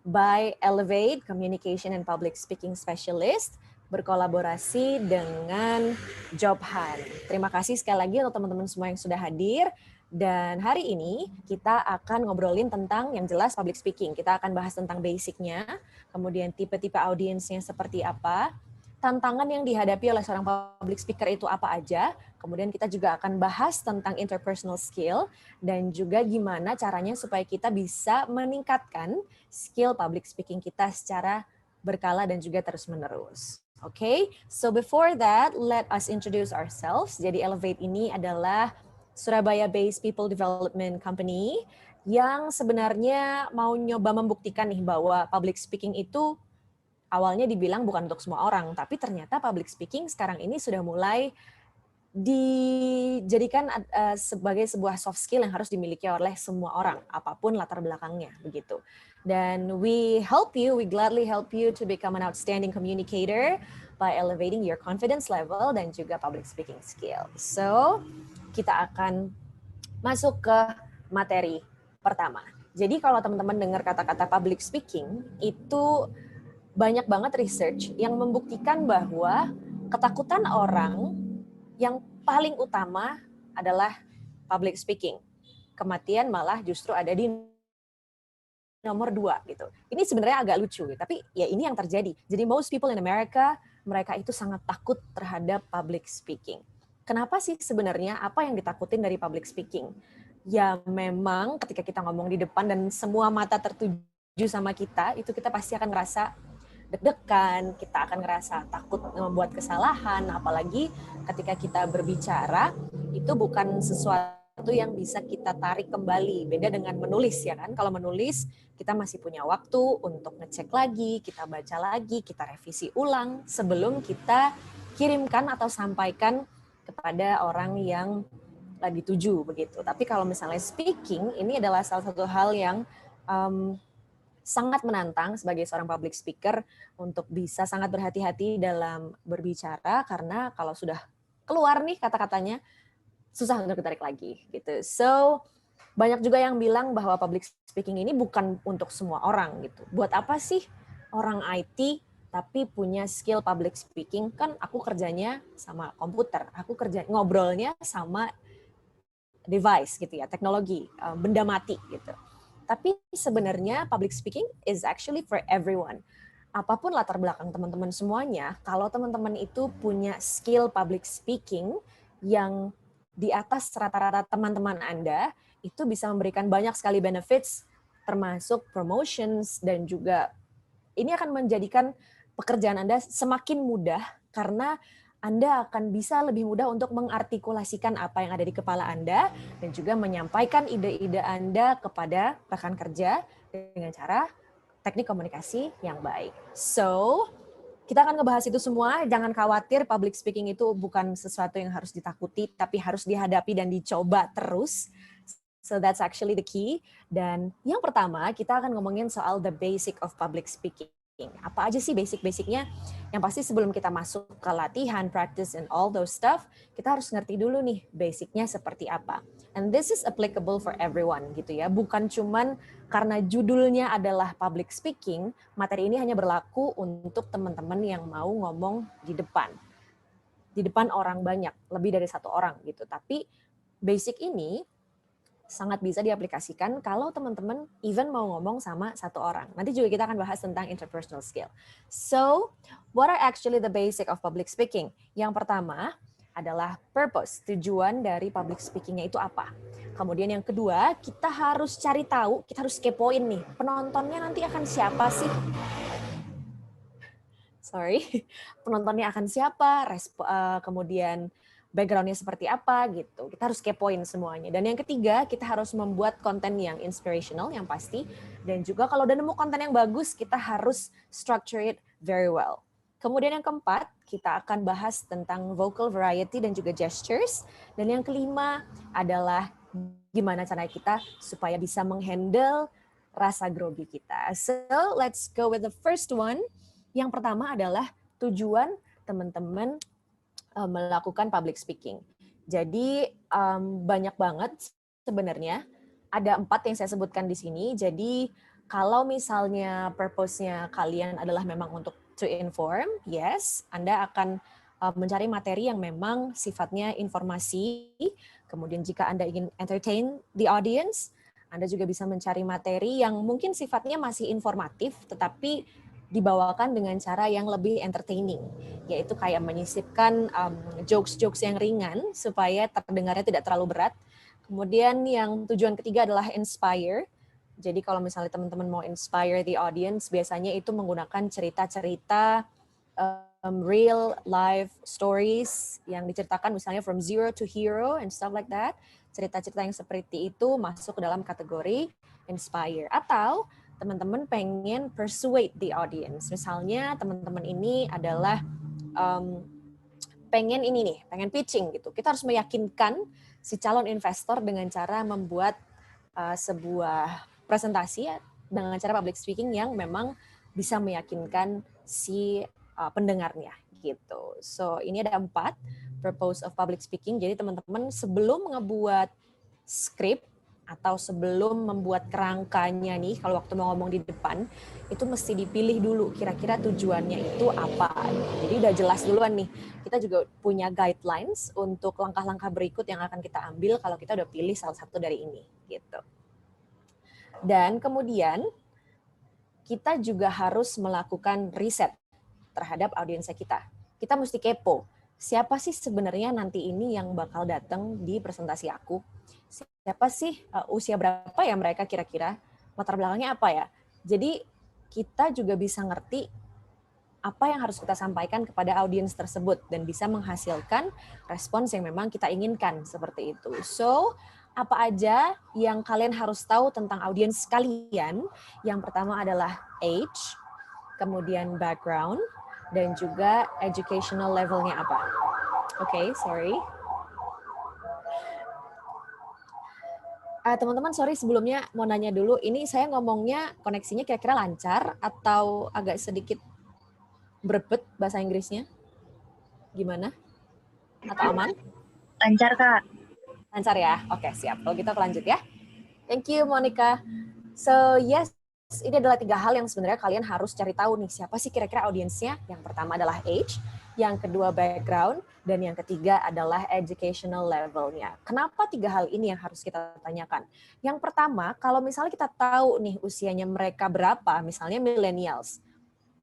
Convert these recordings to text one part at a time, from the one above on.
by Elevate Communication and Public Speaking Specialist berkolaborasi dengan Job Hunt. Terima kasih sekali lagi untuk teman-teman semua yang sudah hadir. Dan hari ini kita akan ngobrolin tentang yang jelas public speaking. Kita akan bahas tentang basicnya, kemudian tipe-tipe audiensnya seperti apa, tantangan yang dihadapi oleh seorang public speaker itu apa aja, kemudian kita juga akan bahas tentang interpersonal skill, dan juga gimana caranya supaya kita bisa meningkatkan skill public speaking kita secara berkala dan juga terus-menerus. Okay, so before that, let us introduce ourselves. Jadi Elevate ini adalah Surabaya-based people development company yang sebenarnya mau nyoba membuktikan nih bahwa public speaking itu awalnya dibilang bukan untuk semua orang, tapi ternyata public speaking sekarang ini sudah mulai dijadikan sebagai sebuah soft skill yang harus dimiliki oleh semua orang, apapun latar belakangnya, begitu. Dan we gladly help you to become an outstanding communicator by elevating your confidence level dan juga public speaking skill. So, kita akan masuk ke materi pertama. Jadi kalau teman-teman dengar kata-kata public speaking, itu banyak banget research yang membuktikan bahwa ketakutan orang yang paling utama adalah public speaking. Kematian malah justru ada di nomor 2 gitu. Ini sebenarnya agak lucu, tapi ya ini yang terjadi. Jadi most people in America, mereka itu sangat takut terhadap public speaking. Kenapa sih sebenarnya? Apa yang ditakutin dari public speaking? Ya memang ketika kita ngomong di depan dan semua mata tertuju sama kita, itu kita pasti akan ngerasa deg-degan, kita akan ngerasa takut membuat kesalahan, apalagi ketika kita berbicara, itu bukan sesuatu yang bisa kita tarik kembali. Beda dengan menulis ya kan, kalau menulis kita masih punya waktu untuk ngecek lagi, kita baca lagi, kita revisi ulang sebelum kita kirimkan atau sampaikan kepada orang yang dituju begitu. Tapi kalau misalnya speaking, ini adalah salah satu hal yang sangat menantang sebagai seorang public speaker untuk bisa sangat berhati-hati dalam berbicara, karena kalau sudah keluar nih kata-katanya susah untuk ditarik lagi gitu. So banyak juga yang bilang bahwa public speaking ini bukan untuk semua orang gitu. Buat apa sih orang IT tapi punya skill public speaking? Kan aku kerjanya sama komputer, aku ngobrolnya sama device gitu ya, teknologi, benda mati gitu. Tapi sebenarnya public speaking is actually for everyone. Apapun latar belakang teman-teman semuanya, kalau teman-teman itu punya skill public speaking yang di atas rata-rata teman-teman Anda, itu bisa memberikan banyak sekali benefits, termasuk promotions, dan juga ini akan menjadikan pekerjaan Anda semakin mudah karena Anda akan bisa lebih mudah untuk mengartikulasikan apa yang ada di kepala Anda dan juga menyampaikan ide-ide Anda kepada rekan kerja dengan cara teknik komunikasi yang baik. So, kita akan ngebahas itu semua. Jangan khawatir, public speaking itu bukan sesuatu yang harus ditakuti, tapi harus dihadapi dan dicoba terus. So that's actually the key. Dan yang pertama, kita akan ngomongin soal the basic of public speaking. Apa aja sih basic-basicnya? Yang pasti sebelum kita masuk ke latihan, practice, and all those stuff, kita harus ngerti dulu nih basicnya seperti apa. And this is applicable for everyone gitu ya. Bukan cuman karena judulnya adalah public speaking, materi ini hanya berlaku untuk teman-teman yang mau ngomong di depan orang banyak, lebih dari satu orang gitu. Tapi basic ini sangat bisa diaplikasikan kalau teman-teman even mau ngomong sama satu orang. Nanti juga kita akan bahas tentang interpersonal skill. So, what are actually the basic of public speaking? Yang pertama adalah purpose, tujuan dari public speaking-nya itu apa. Kemudian yang kedua, kita harus cari tahu, kita harus kepoin nih, penontonnya nanti akan siapa sih? Penontonnya akan siapa, kemudian background-nya seperti apa gitu. Kita harus kepoin semuanya. Dan yang ketiga, kita harus membuat konten yang inspirational yang pasti. Dan juga kalau udah nemu konten yang bagus, kita harus structure it very well. Kemudian yang keempat, kita akan bahas tentang vocal variety dan juga gestures. Dan yang kelima adalah gimana cara kita supaya bisa menghandle rasa grogi kita. So, let's go with the first one. Yang pertama adalah tujuan teman-teman melakukan public speaking. Jadi banyak banget sebenarnya, ada 4 yang saya sebutkan di sini. Jadi Kalau misalnya purpose-nya kalian adalah memang untuk to inform, yes, Anda akan mencari materi yang memang sifatnya informasi. Kemudian jika Anda ingin entertain the audience, Anda juga bisa mencari materi yang mungkin sifatnya masih informatif, tetapi dibawakan dengan cara yang lebih entertaining, yaitu kayak menyisipkan jokes-jokes yang ringan supaya terdengarnya tidak terlalu berat. Kemudian yang tujuan ketiga adalah inspire. Jadi kalau misalnya teman-teman mau inspire the audience, biasanya itu menggunakan cerita-cerita real life stories yang diceritakan misalnya from zero to hero and stuff like that. Cerita-cerita yang seperti itu masuk ke dalam kategori inspire. Atau teman-teman pengen persuade the audience. Misalnya teman-teman ini adalah pengen ini nih, pengen pitching gitu. Kita harus meyakinkan si calon investor dengan cara membuat sebuah presentasi dengan cara public speaking yang memang bisa meyakinkan si pendengarnya gitu. So ini ada 4 purpose of public speaking. Jadi teman-teman sebelum ngebuat skrip atau sebelum membuat kerangkanya nih, kalau waktu mau ngomong di depan, itu mesti dipilih dulu kira-kira tujuannya itu apa. Jadi udah jelas duluan nih, kita juga punya guidelines untuk langkah-langkah berikut yang akan kita ambil kalau kita udah pilih salah satu dari ini gitu. Dan kemudian kita juga harus melakukan riset terhadap audiensnya kita. Kita mesti kepo, siapa sih sebenarnya nanti ini yang bakal datang di presentasi aku? Siapa sih, usia berapa ya mereka kira-kira? Latar belakangnya apa ya? Jadi kita juga bisa ngerti apa yang harus kita sampaikan kepada audiens tersebut dan bisa menghasilkan respons yang memang kita inginkan seperti itu. So, apa aja yang kalian harus tahu tentang audiens kalian? Yang pertama adalah age, kemudian background, dan juga educational levelnya apa. Oke, sorry. Teman-teman, sorry sebelumnya mau nanya dulu, ini saya ngomongnya koneksinya kira-kira lancar atau agak sedikit berbet bahasa Inggrisnya? Gimana? Atau aman? Lancar, Kak. Lancar ya? Oke, siap. Kalau gitu aku lanjut ya. Thank you, Monica. So, yes, ini adalah 3 hal yang sebenarnya kalian harus cari tahu nih, siapa sih kira-kira audiensnya. Yang pertama adalah age, yang kedua background, dan yang ketiga adalah educational levelnya. Kenapa 3 hal ini yang harus kita tanyakan? Yang pertama, kalau misalnya kita tahu nih usianya mereka berapa, misalnya millennials,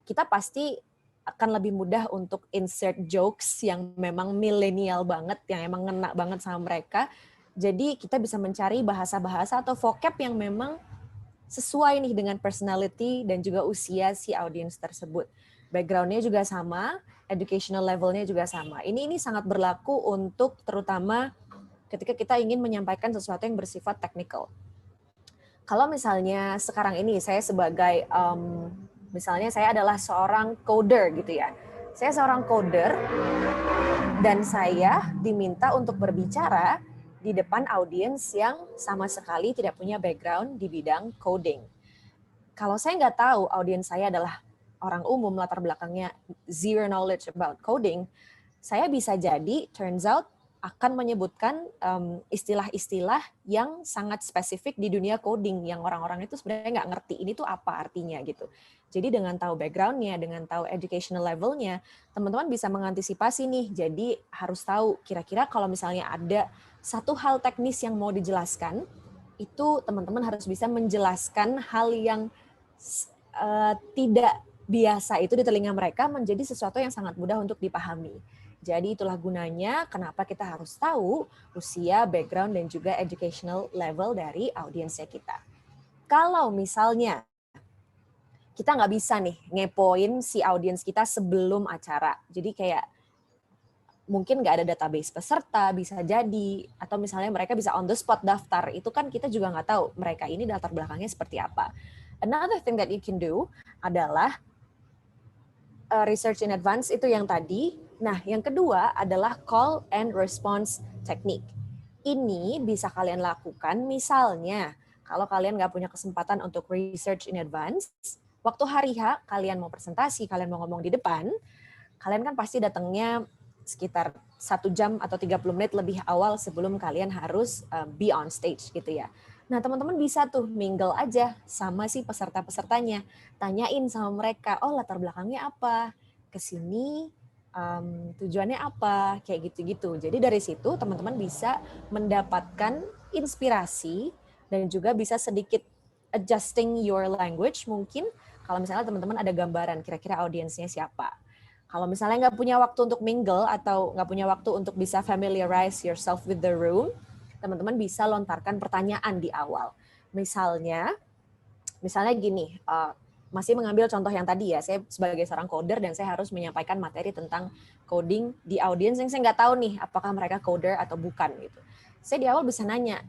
kita pasti akan lebih mudah untuk insert jokes yang memang milenial banget, yang emang ngena banget sama mereka. Jadi kita bisa mencari bahasa-bahasa atau vocab yang memang sesuai nih dengan personality dan juga usia si audiens tersebut. Background-nya juga sama, educational level-nya juga sama. Ini sangat berlaku untuk terutama ketika kita ingin menyampaikan sesuatu yang bersifat technical. Kalau misalnya sekarang ini saya sebagai misalnya saya adalah seorang coder gitu ya. Saya seorang coder dan saya diminta untuk berbicara di depan audiens yang sama sekali tidak punya background di bidang coding. Kalau saya nggak tahu audiens saya adalah orang umum, latar belakangnya zero knowledge about coding, saya bisa jadi turns out akan menyebutkan istilah-istilah yang sangat spesifik di dunia coding yang orang-orang itu sebenarnya nggak ngerti ini tuh apa artinya gitu. Jadi dengan tahu background-nya, dengan tahu educational level-nya, teman-teman bisa mengantisipasi nih. Jadi harus tahu kira-kira kalau misalnya ada satu hal teknis yang mau dijelaskan, itu teman-teman harus bisa menjelaskan hal yang tidak biasa itu di telinga mereka menjadi sesuatu yang sangat mudah untuk dipahami. Jadi itulah gunanya kenapa kita harus tahu usia, background, dan juga educational level dari audiensnya kita. Kalau misalnya kita nggak bisa nih ngepoin si audiens kita sebelum acara, jadi kayak mungkin nggak ada database peserta, bisa jadi, atau misalnya mereka bisa on the spot daftar, itu kan kita juga nggak tahu mereka ini latar belakangnya seperti apa. Another thing that you can do adalah research in advance itu yang tadi. Nah, yang kedua adalah call and response technique. Ini bisa kalian lakukan misalnya kalau kalian nggak punya kesempatan untuk research in advance, waktu hari H kalian mau presentasi, kalian mau ngomong di depan, kalian kan pasti datangnya sekitar 1 jam atau 30 menit lebih awal sebelum kalian harus be on stage gitu ya. Nah, teman-teman bisa tuh mingle aja sama si peserta-pesertanya. Tanyain sama mereka, oh latar belakangnya apa? Kesini tujuannya apa? Kayak gitu-gitu. Jadi dari situ teman-teman bisa mendapatkan inspirasi dan juga bisa sedikit adjusting your language mungkin kalau misalnya teman-teman ada gambaran kira-kira audiensnya siapa. Kalau misalnya nggak punya waktu untuk mingle atau nggak punya waktu untuk bisa familiarize yourself with the room, teman-teman bisa lontarkan pertanyaan di awal. Misalnya gini, masih mengambil contoh yang tadi ya, saya sebagai seorang coder dan saya harus menyampaikan materi tentang coding di audiens yang saya nggak tahu nih apakah mereka coder atau bukan gitu. Saya di awal bisa nanya,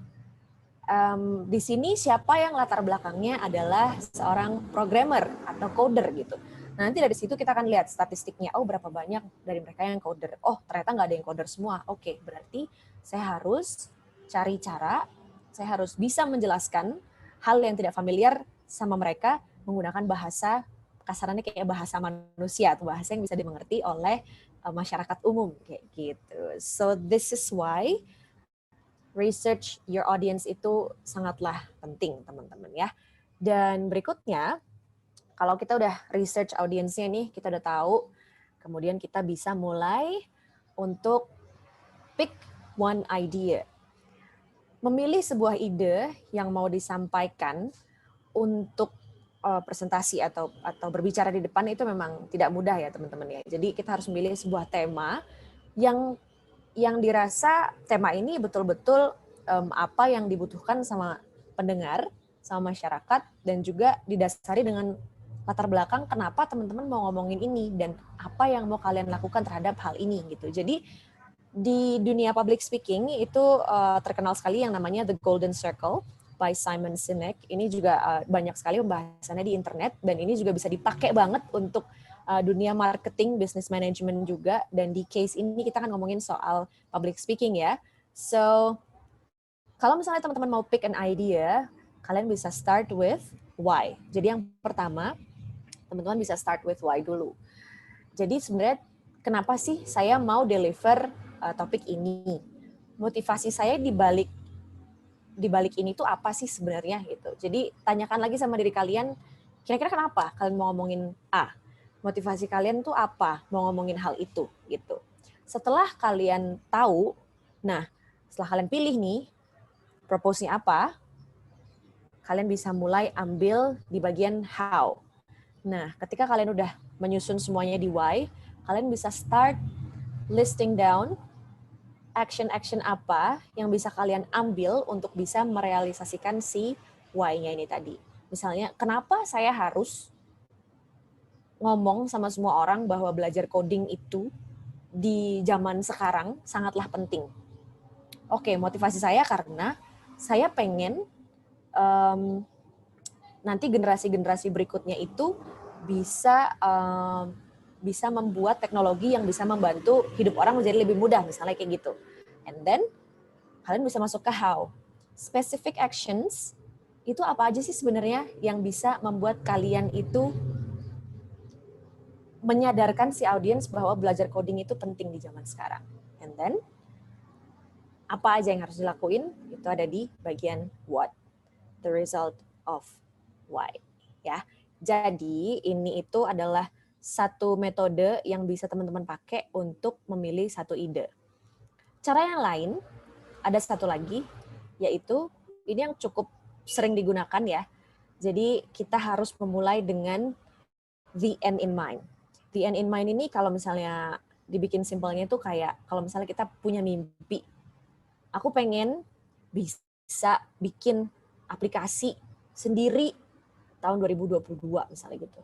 di sini siapa yang latar belakangnya adalah seorang programmer atau coder gitu. Nanti dari situ kita akan lihat statistiknya, oh berapa banyak dari mereka yang coder. Oh ternyata nggak ada yang coder semua. Oke, berarti saya harus cari cara, saya harus bisa menjelaskan hal yang tidak familiar sama mereka menggunakan bahasa, kasarannya kayak bahasa manusia, atau bahasa yang bisa dimengerti oleh masyarakat umum, kayak gitu. So this is why research your audience itu sangatlah penting, teman-teman ya. Dan berikutnya, kalau kita udah research audiensnya nih, kita udah tahu, kemudian kita bisa mulai untuk pick one idea. Memilih sebuah ide yang mau disampaikan untuk presentasi atau berbicara di depan itu memang tidak mudah ya, teman-teman ya. Jadi kita harus memilih sebuah tema yang dirasa tema ini betul-betul apa yang dibutuhkan sama pendengar, sama masyarakat, dan juga didasari dengan latar belakang kenapa teman-teman mau ngomongin ini dan apa yang mau kalian lakukan terhadap hal ini gitu. Jadi di dunia public speaking itu terkenal sekali yang namanya The Golden Circle by Simon Sinek. Ini juga banyak sekali pembahasannya di internet dan ini juga bisa dipakai banget untuk dunia marketing, business management juga. Dan di case ini kita akan ngomongin soal public speaking ya. So, kalau misalnya teman-teman mau pick an idea, kalian bisa start with why. Jadi yang pertama, teman-teman bisa start with why dulu. Jadi sebenarnya kenapa sih saya mau deliver topik ini? Motivasi saya di balik ini tuh apa sih sebenarnya gitu. Jadi tanyakan lagi sama diri kalian, kira-kira kenapa kalian mau ngomongin A? Motivasi kalian tuh apa mau ngomongin hal itu gitu. Setelah kalian tahu, nah setelah kalian pilih nih propose-nya apa, kalian bisa mulai ambil di bagian how. Nah, ketika kalian udah menyusun semuanya di why, kalian bisa start listing down action-action apa yang bisa kalian ambil untuk bisa merealisasikan si why-nya ini tadi. Misalnya, kenapa saya harus ngomong sama semua orang bahwa belajar coding itu di zaman sekarang sangatlah penting. Oke, motivasi saya karena saya pengen nanti generasi-generasi berikutnya itu bisa membuat teknologi yang bisa membantu hidup orang menjadi lebih mudah, misalnya kayak gitu. And then kalian bisa masuk ke how. Specific actions itu apa aja sih sebenarnya yang bisa membuat kalian itu menyadarkan si audiens bahwa belajar coding itu penting di zaman sekarang. And then apa aja yang harus dilakuin itu ada di bagian what, the result of why, ya. Jadi ini itu adalah satu metode yang bisa teman-teman pakai untuk memilih satu ide. Cara yang lain ada satu lagi, yaitu ini yang cukup sering digunakan ya. Jadi kita harus memulai dengan the end in mind. The end in mind ini kalau misalnya dibikin simpelnya itu kayak kalau misalnya kita punya mimpi, aku pengen bisa bikin aplikasi sendiri tahun 2022 misalnya gitu.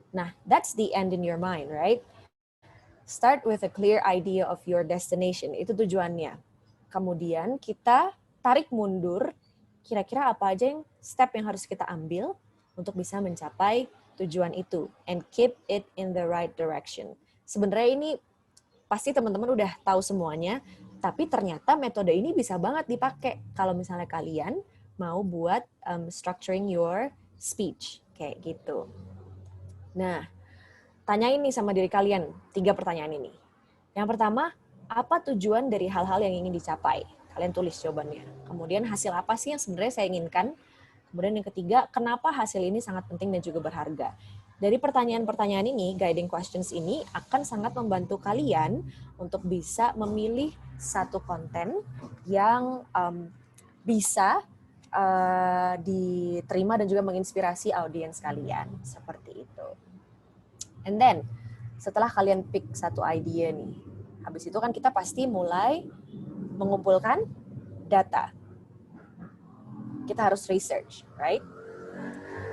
Nah, that's the end in your mind, right? Start with a clear idea of your destination. Itu tujuannya. Kemudian kita tarik mundur, kira-kira apa aja yang step yang harus kita ambil untuk bisa mencapai tujuan itu. And keep it in the right direction. Sebenarnya ini pasti teman-teman udah tahu semuanya, tapi ternyata metode ini bisa banget dipakai kalau misalnya kalian mau buat structuring your speech, kayak gitu. Nah, tanyain nih sama diri kalian 3 pertanyaan ini. Yang pertama, apa tujuan dari hal-hal yang ingin dicapai? Kalian tulis jawabannya. Kemudian hasil apa sih yang sebenarnya saya inginkan? Kemudian yang ketiga, kenapa hasil ini sangat penting dan juga berharga? Dari pertanyaan-pertanyaan ini, guiding questions ini akan sangat membantu kalian untuk bisa memilih satu konten yang bisa diterima dan juga menginspirasi audiens kalian. Seperti itu. And then, setelah kalian pick satu idea nih, habis itu kan kita pasti mulai mengumpulkan data. Kita harus research, right?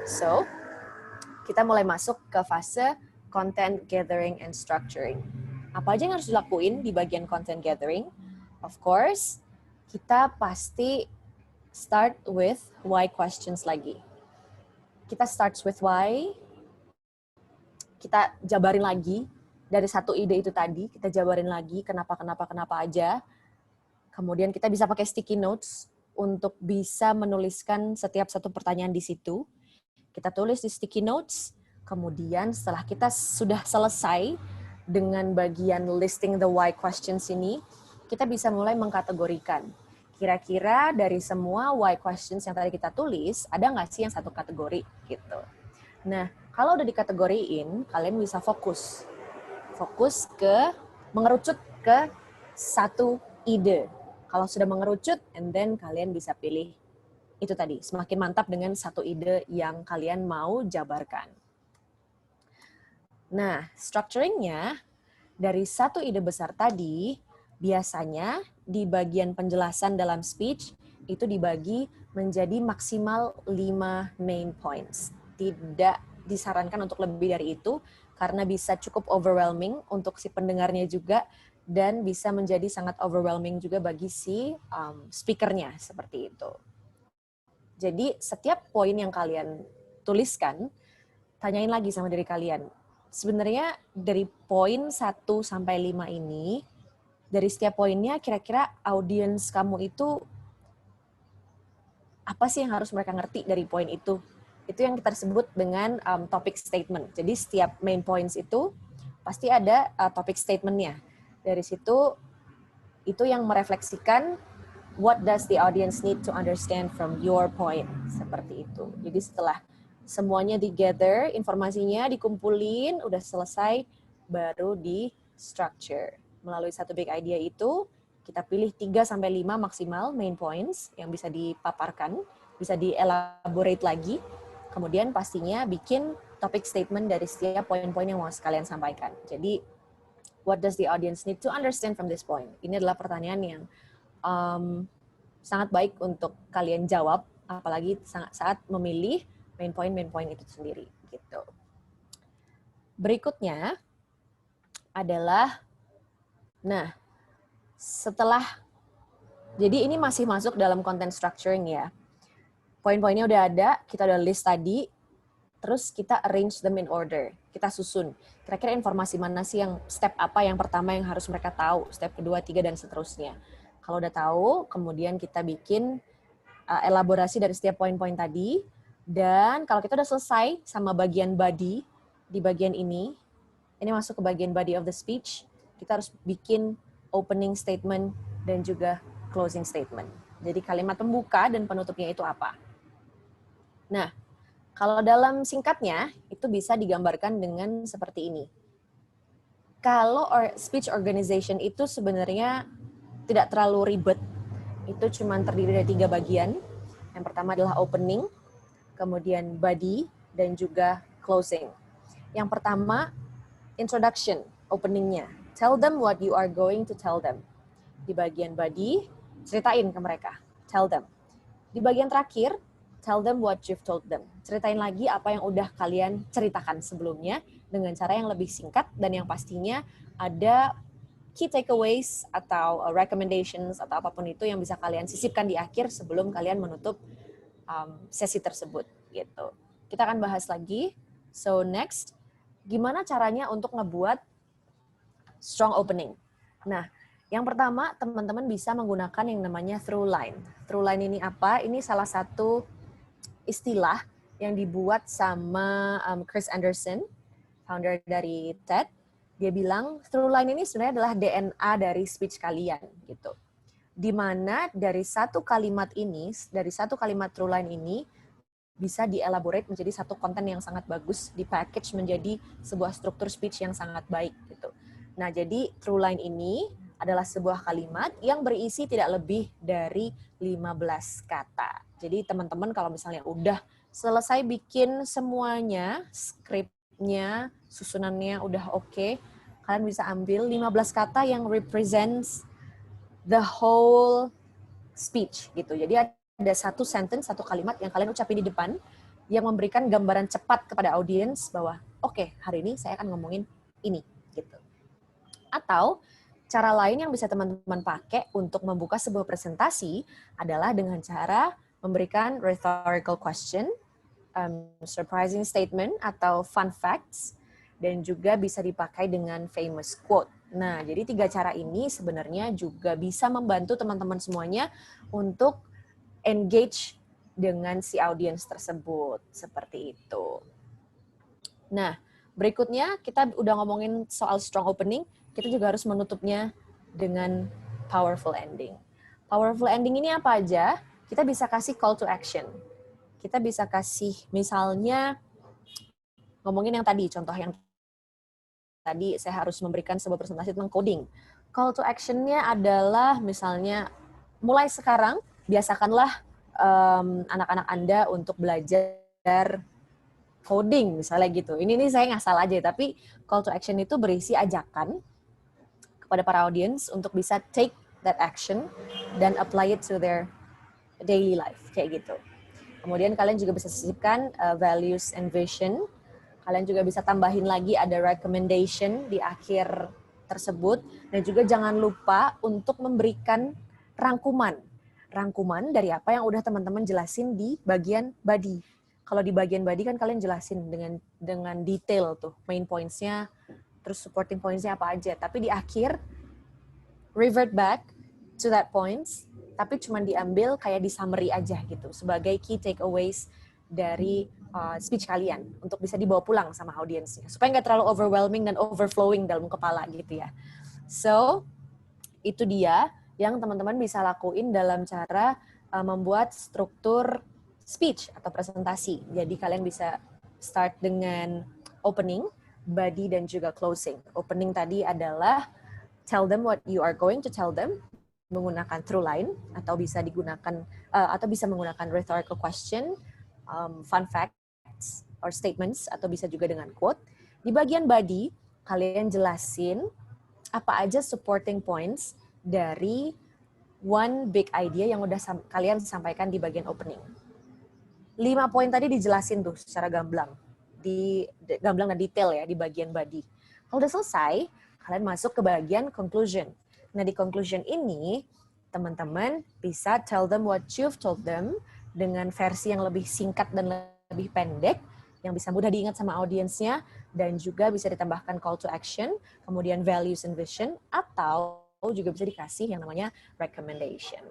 So, kita mulai masuk ke fase content gathering and structuring. Apa aja yang harus dilakuin di bagian content gathering? Of course, kita pasti start with why questions lagi. Kita starts with why, kita jabarin lagi dari satu ide itu tadi, kita jabarin lagi kenapa aja. Kemudian kita bisa pakai sticky notes untuk bisa menuliskan setiap satu pertanyaan di situ. Kita tulis di sticky notes, kemudian setelah kita sudah selesai dengan bagian listing the why questions ini, kita bisa mulai mengkategorikan. Kira-kira dari semua why questions yang tadi kita tulis, ada nggak sih yang satu kategori gitu. Nah, kalau udah dikategoriin, kalian bisa fokus ke mengerucut ke satu ide. Kalau sudah mengerucut, and then kalian bisa pilih itu tadi, semakin mantap dengan satu ide yang kalian mau jabarkan. Nah, structuring-nya dari satu ide besar tadi, biasanya di bagian penjelasan dalam speech, itu dibagi menjadi maksimal 5 main points. Tidak disarankan untuk lebih dari itu, karena bisa cukup overwhelming untuk si pendengarnya juga, dan bisa menjadi sangat overwhelming juga bagi si speakernya, seperti itu. Jadi setiap poin yang kalian tuliskan, tanyain lagi sama diri kalian. Sebenarnya dari poin 1 sampai 5 ini, dari setiap poinnya kira-kira audiens kamu itu apa sih yang harus mereka ngerti dari poin itu? Itu yang kita sebut dengan topic statement. Jadi setiap main points itu pasti ada topic statement-nya. Dari situ, itu yang merefleksikan what does the audience need to understand from your point, seperti itu. Jadi setelah semuanya di-gather, informasinya dikumpulin, udah selesai, baru di-structure. Melalui satu big idea itu, kita pilih 3-5 maksimal main points yang bisa dipaparkan, bisa di-elaborate lagi, kemudian pastinya bikin topic statement dari setiap poin-poin yang mau kalian sampaikan. Jadi, what does the audience need to understand from this point? Ini adalah pertanyaan yang sangat baik untuk kalian jawab, apalagi saat memilih main point itu sendiri. Gitu. Berikutnya adalah, nah, setelah, jadi ini masih masuk dalam content structuring ya. Poin-poinnya udah ada, kita udah list tadi, terus kita arrange them in order. Kita susun. Kira-kira informasi mana sih yang step apa yang pertama yang harus mereka tahu, step kedua, 3, dan seterusnya. Kalau udah tahu, kemudian kita bikin elaborasi dari setiap poin-poin tadi. Dan kalau kita udah selesai sama bagian body, di bagian ini masuk ke bagian body of the speech, kita harus bikin opening statement dan juga closing statement. Jadi kalimat pembuka dan penutupnya itu apa. Nah, kalau dalam singkatnya, itu bisa digambarkan dengan seperti ini. Kalau speech organization itu sebenarnya tidak terlalu ribet. Itu cuma terdiri dari 3 bagian. Yang pertama adalah opening, kemudian body, dan juga closing. Yang pertama, introduction, openingnya. Tell them what you are going to tell them. Di bagian body, ceritain ke mereka. Tell them. Di bagian terakhir, tell them what you've told them. Ceritain lagi apa yang udah kalian ceritakan sebelumnya dengan cara yang lebih singkat dan yang pastinya ada key takeaways atau recommendations atau apapun itu yang bisa kalian sisipkan di akhir sebelum kalian menutup sesi tersebut gitu. Kita akan bahas lagi. So next, gimana caranya untuk ngebuat strong opening? Nah, yang pertama teman-teman bisa menggunakan yang namanya through line. Through line ini apa? Ini salah satu istilah yang dibuat sama Chris Anderson, founder dari TED. Dia bilang through line ini sebenarnya adalah DNA dari speech kalian gitu. di mana dari satu kalimat true line ini bisa dielaborate menjadi satu konten yang sangat bagus, di-package menjadi sebuah struktur speech yang sangat baik gitu. Nah, jadi true line ini adalah sebuah kalimat yang berisi tidak lebih dari 15 kata. Jadi teman-teman kalau misalnya udah selesai bikin semuanya, skripnya, susunannya udah oke, kalian bisa ambil 15 kata yang represents the whole speech gitu. Jadi ada satu sentence, satu kalimat yang kalian ucapin di depan yang memberikan gambaran cepat kepada audiens bahwa oke, hari ini saya akan ngomongin ini gitu. Atau cara lain yang bisa teman-teman pakai untuk membuka sebuah presentasi adalah dengan cara memberikan rhetorical question, surprising statement atau fun facts, dan juga bisa dipakai dengan famous quote. Nah, jadi 3 cara ini sebenarnya juga bisa membantu teman-teman semuanya untuk engage dengan si audiens tersebut. Seperti itu. Nah, berikutnya kita udah ngomongin soal strong opening, kita juga harus menutupnya dengan powerful ending. Powerful ending ini apa aja? Kita bisa kasih call to action. Kita bisa kasih misalnya ngomongin yang tadi, contoh yang tadi saya harus memberikan sebuah presentasi tentang coding. Call to action-nya adalah misalnya mulai sekarang biasakanlah anak-anak Anda untuk belajar coding misalnya gitu. Ini saya ngasal aja, tapi call to action itu berisi ajakan kepada para audience untuk bisa take that action dan apply it to their daily life kayak gitu. Kemudian kalian juga bisa sisipkan values and vision. Kalian juga bisa tambahin lagi ada recommendation di akhir tersebut. Dan juga jangan lupa untuk memberikan rangkuman. Rangkuman dari apa yang udah teman-teman jelasin di bagian body. Kalau di bagian body kan kalian jelasin dengan detail tuh, main points-nya, terus supporting points-nya apa aja. Tapi di akhir, revert back to that points, tapi cuma diambil kayak di summary aja gitu, sebagai key takeaways dari speech kalian untuk bisa dibawa pulang sama audiensnya supaya nggak terlalu overwhelming dan overflowing dalam kepala gitu ya. So itu dia yang teman-teman bisa lakuin dalam cara membuat struktur speech atau presentasi. Jadi kalian bisa start dengan opening, body, dan juga closing. Opening tadi adalah tell them what you are going to tell them menggunakan true line atau bisa digunakan atau bisa menggunakan rhetorical question, fun facts or statements, atau bisa juga dengan quote. Di bagian body, kalian jelasin apa aja supporting points dari one big idea yang udah kalian sampaikan di bagian opening. 5 poin tadi dijelasin tuh secara gamblang dan detail ya di bagian body. Kalau udah selesai, kalian masuk ke bagian conclusion. Nah, di conclusion ini, teman-teman bisa tell them what you've told them dengan versi yang lebih singkat dan lebih pendek, yang bisa mudah diingat sama audiensnya, dan juga bisa ditambahkan call to action, kemudian values and vision, atau juga bisa dikasih yang namanya recommendation.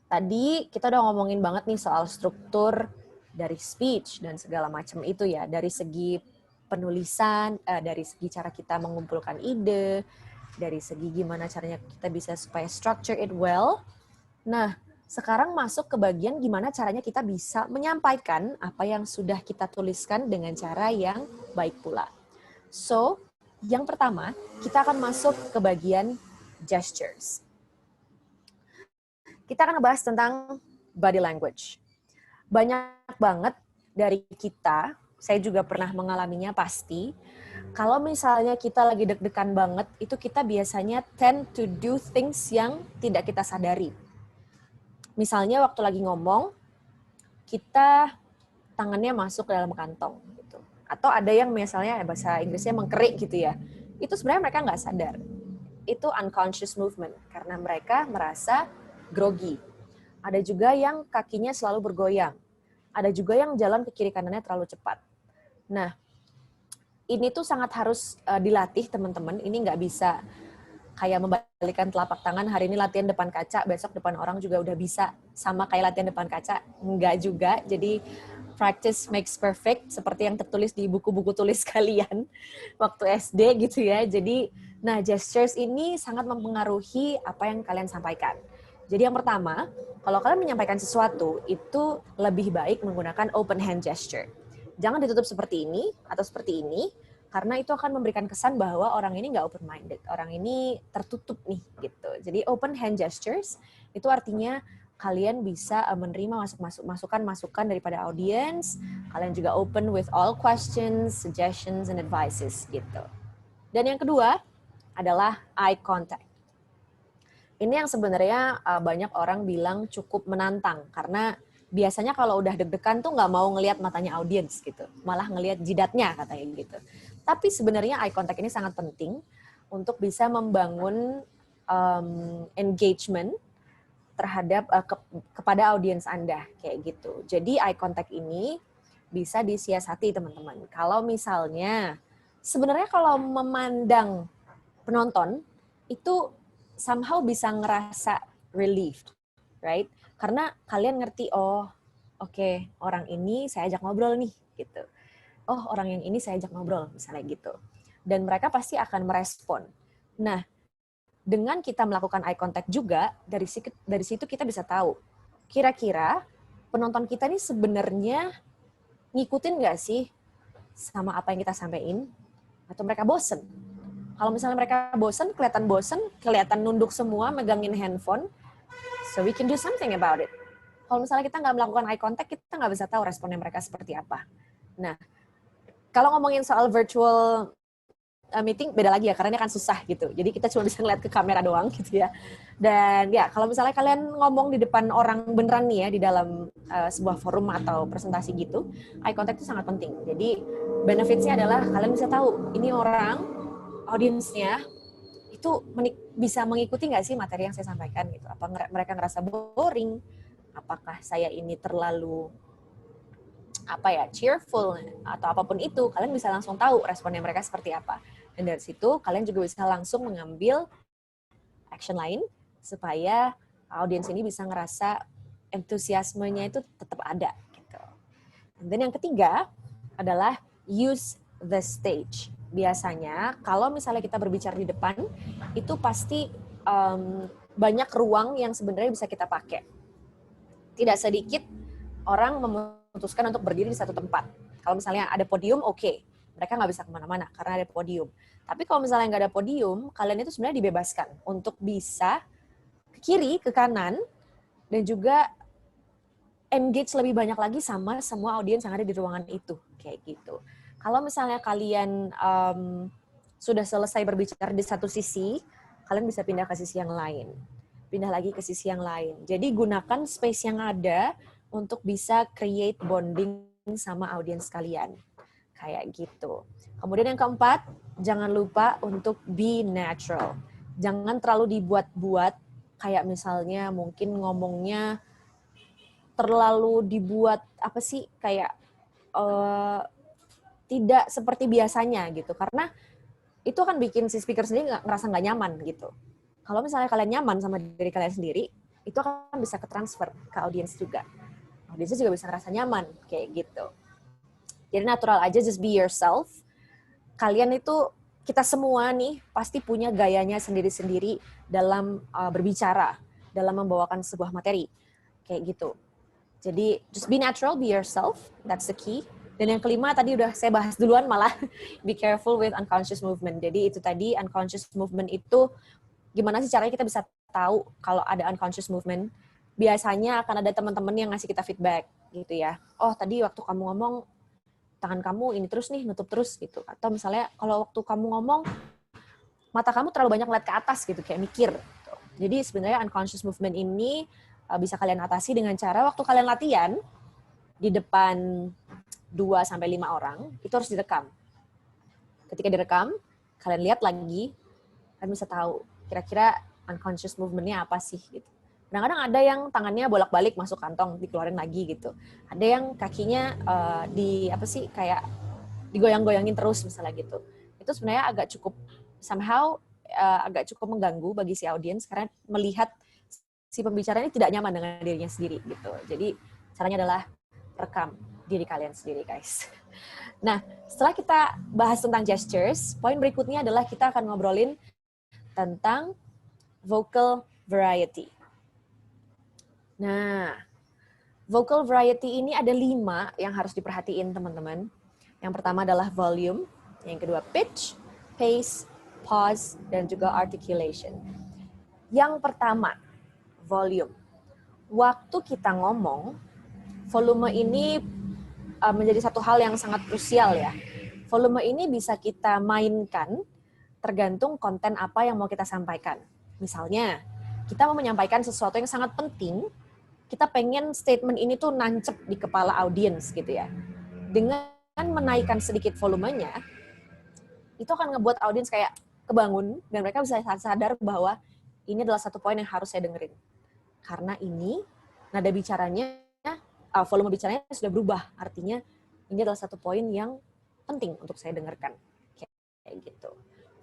Tadi kita udah ngomongin banget nih soal struktur dari speech dan segala macam itu ya, dari segi penulisan, dari segi cara kita mengumpulkan ide, dari segi gimana caranya kita bisa supaya structure it well. Nah, sekarang masuk ke bagian gimana caranya kita bisa menyampaikan apa yang sudah kita tuliskan dengan cara yang baik pula. So, yang pertama, kita akan masuk ke bagian gestures. Kita akan ngebahas tentang body language. Banyak banget dari kita, saya juga pernah mengalaminya pasti, kalau misalnya kita lagi deg-degan banget, itu kita biasanya tend to do things yang tidak kita sadari. Misalnya waktu lagi ngomong, kita tangannya masuk ke dalam kantong. Gitu. Atau ada yang misalnya bahasa Inggrisnya mengkerik gitu ya. Itu sebenarnya mereka nggak sadar. Itu unconscious movement, karena mereka merasa grogi. Ada juga yang kakinya selalu bergoyang. Ada juga yang jalan ke kiri kanannya terlalu cepat. Nah, ini tuh sangat harus dilatih teman-teman. Ini nggak bisa kayak membalikkan telapak tangan, hari ini latihan depan kaca, besok depan orang juga udah bisa sama kayak latihan depan kaca. Enggak juga. Jadi practice makes perfect, seperti yang tertulis di buku-buku tulis kalian waktu SD gitu ya. Jadi, nah gestures ini sangat mempengaruhi apa yang kalian sampaikan. Jadi yang pertama, kalau kalian menyampaikan sesuatu, itu lebih baik menggunakan open hand gesture. Jangan ditutup seperti ini atau seperti ini, karena itu akan memberikan kesan bahwa orang ini nggak open minded, orang ini tertutup nih gitu. Jadi open hand gestures itu artinya kalian bisa menerima masukan-masukan daripada audiens, kalian juga open with all questions, suggestions, and advices gitu. Dan yang kedua adalah eye contact. Ini yang sebenarnya banyak orang bilang cukup menantang, karena biasanya kalau udah deg-degan tuh nggak mau ngelihat matanya audiens gitu, malah ngelihat jidatnya katanya gitu. Tapi sebenarnya eye contact ini sangat penting untuk bisa membangun engagement terhadap kepada audiens Anda kayak gitu. Jadi eye contact ini bisa disiasati teman-teman. Kalau misalnya sebenarnya kalau memandang penonton itu somehow bisa ngerasa relieved, right? Karena kalian ngerti, oh oke, orang ini saya ajak ngobrol nih gitu. Oh, orang yang ini saya ajak ngobrol misalnya gitu. Dan mereka pasti akan merespon. Nah, dengan kita melakukan eye contact juga, dari situ kita bisa tahu kira-kira penonton kita ini sebenarnya ngikutin nggak sih sama apa yang kita sampaikan, atau mereka bosen. Kalau misalnya mereka bosen, kelihatan nunduk semua, megangin handphone, so we can do something about it. Kalau misalnya kita nggak melakukan eye contact, kita nggak bisa tahu responnya mereka seperti apa. Nah, kalau ngomongin soal virtual meeting, beda lagi ya, karena ini akan susah gitu. Jadi kita cuma bisa ngeliat ke kamera doang gitu ya. Dan ya, kalau misalnya kalian ngomong di depan orang beneran nih ya, di dalam sebuah forum atau presentasi gitu, eye contact itu sangat penting. Jadi benefitsnya adalah kalian bisa tahu, ini orang, audiensnya itu bisa mengikuti nggak sih materi yang saya sampaikan gitu. Apa mereka ngerasa boring? Apakah saya ini terlalu cheerful atau apapun itu, kalian bisa langsung tahu responnya mereka seperti apa. Dan dari situ kalian juga bisa langsung mengambil action lain supaya audiens ini bisa ngerasa entusiasmenya itu tetap ada gitu. Dan yang ketiga adalah use the stage. Biasanya kalau misalnya kita berbicara di depan, itu pasti banyak ruang yang sebenarnya bisa kita pakai. Tidak sedikit orang memutuskan untuk berdiri di satu tempat. Kalau misalnya ada podium, oke. Mereka nggak bisa kemana-mana karena ada podium. Tapi kalau misalnya nggak ada podium, kalian itu sebenarnya dibebaskan untuk bisa ke kiri, ke kanan, dan juga engage lebih banyak lagi sama semua audiens yang ada di ruangan itu. Kayak gitu. Kalau misalnya kalian sudah selesai berbicara di satu sisi, kalian bisa pindah ke sisi yang lain. Pindah lagi ke sisi yang lain. Jadi gunakan space yang ada untuk bisa create bonding sama audiens kalian. Kayak gitu. Kemudian yang keempat, jangan lupa untuk be natural. Jangan terlalu dibuat-buat, kayak misalnya mungkin ngomongnya terlalu dibuat kayak tidak seperti biasanya gitu, karena itu akan bikin si speaker sendiri ngerasa nggak nyaman gitu. Kalau misalnya kalian nyaman sama diri kalian sendiri, itu akan bisa ke transfer ke audiens juga. Audiensnya juga bisa ngerasa nyaman kayak gitu. Jadi natural aja, just be yourself. Kalian itu, kita semua nih pasti punya gayanya sendiri-sendiri dalam berbicara, dalam membawakan sebuah materi kayak gitu. Jadi just be natural, be yourself, that's the key. Dan yang kelima tadi udah saya bahas duluan malah, be careful with unconscious movement. Jadi itu tadi, unconscious movement itu gimana sih caranya kita bisa tahu kalau ada unconscious movement? Biasanya akan ada teman-teman yang ngasih kita feedback gitu ya. Oh tadi waktu kamu ngomong, tangan kamu ini terus nih, nutup terus gitu. Atau misalnya kalau waktu kamu ngomong, mata kamu terlalu banyak ngeliat ke atas gitu, kayak mikir. Gitu. Jadi sebenarnya unconscious movement ini bisa kalian atasi dengan cara waktu kalian latihan di depan 2-5 orang, itu harus direkam. Ketika direkam, kalian lihat lagi, kalian bisa tahu kira-kira unconscious movement-nya apa sih gitu. Kadang-kadang ada yang tangannya bolak-balik masuk kantong, dikeluarin lagi gitu. Ada yang kakinya kayak digoyang-goyangin terus misalnya gitu. Itu sebenarnya agak cukup agak cukup mengganggu bagi si audiens karena melihat si pembicara ini tidak nyaman dengan dirinya sendiri gitu. Jadi caranya adalah rekam diri kalian sendiri, guys. Nah, setelah kita bahas tentang gestures, poin berikutnya adalah kita akan ngobrolin tentang vocal variety. Nah, vocal variety ini ada 5 yang harus diperhatiin, teman-teman. Yang pertama adalah volume, yang kedua pitch, pace, pause, dan juga articulation. Yang pertama, volume. Waktu kita ngomong, volume ini menjadi satu hal yang sangat krusial ya. Volume ini bisa kita mainkan tergantung konten apa yang mau kita sampaikan. Misalnya, kita mau menyampaikan sesuatu yang sangat penting, kita pengen statement ini tuh nancep di kepala audiens gitu ya. Dengan menaikkan sedikit volumenya, itu akan ngebuat audiens kayak kebangun dan mereka bisa sadar bahwa ini adalah satu poin yang harus saya dengerin. Karena ini nada bicaranya, volume bicaranya sudah berubah. Artinya ini adalah satu poin yang penting untuk saya dengarkan. Kayak gitu.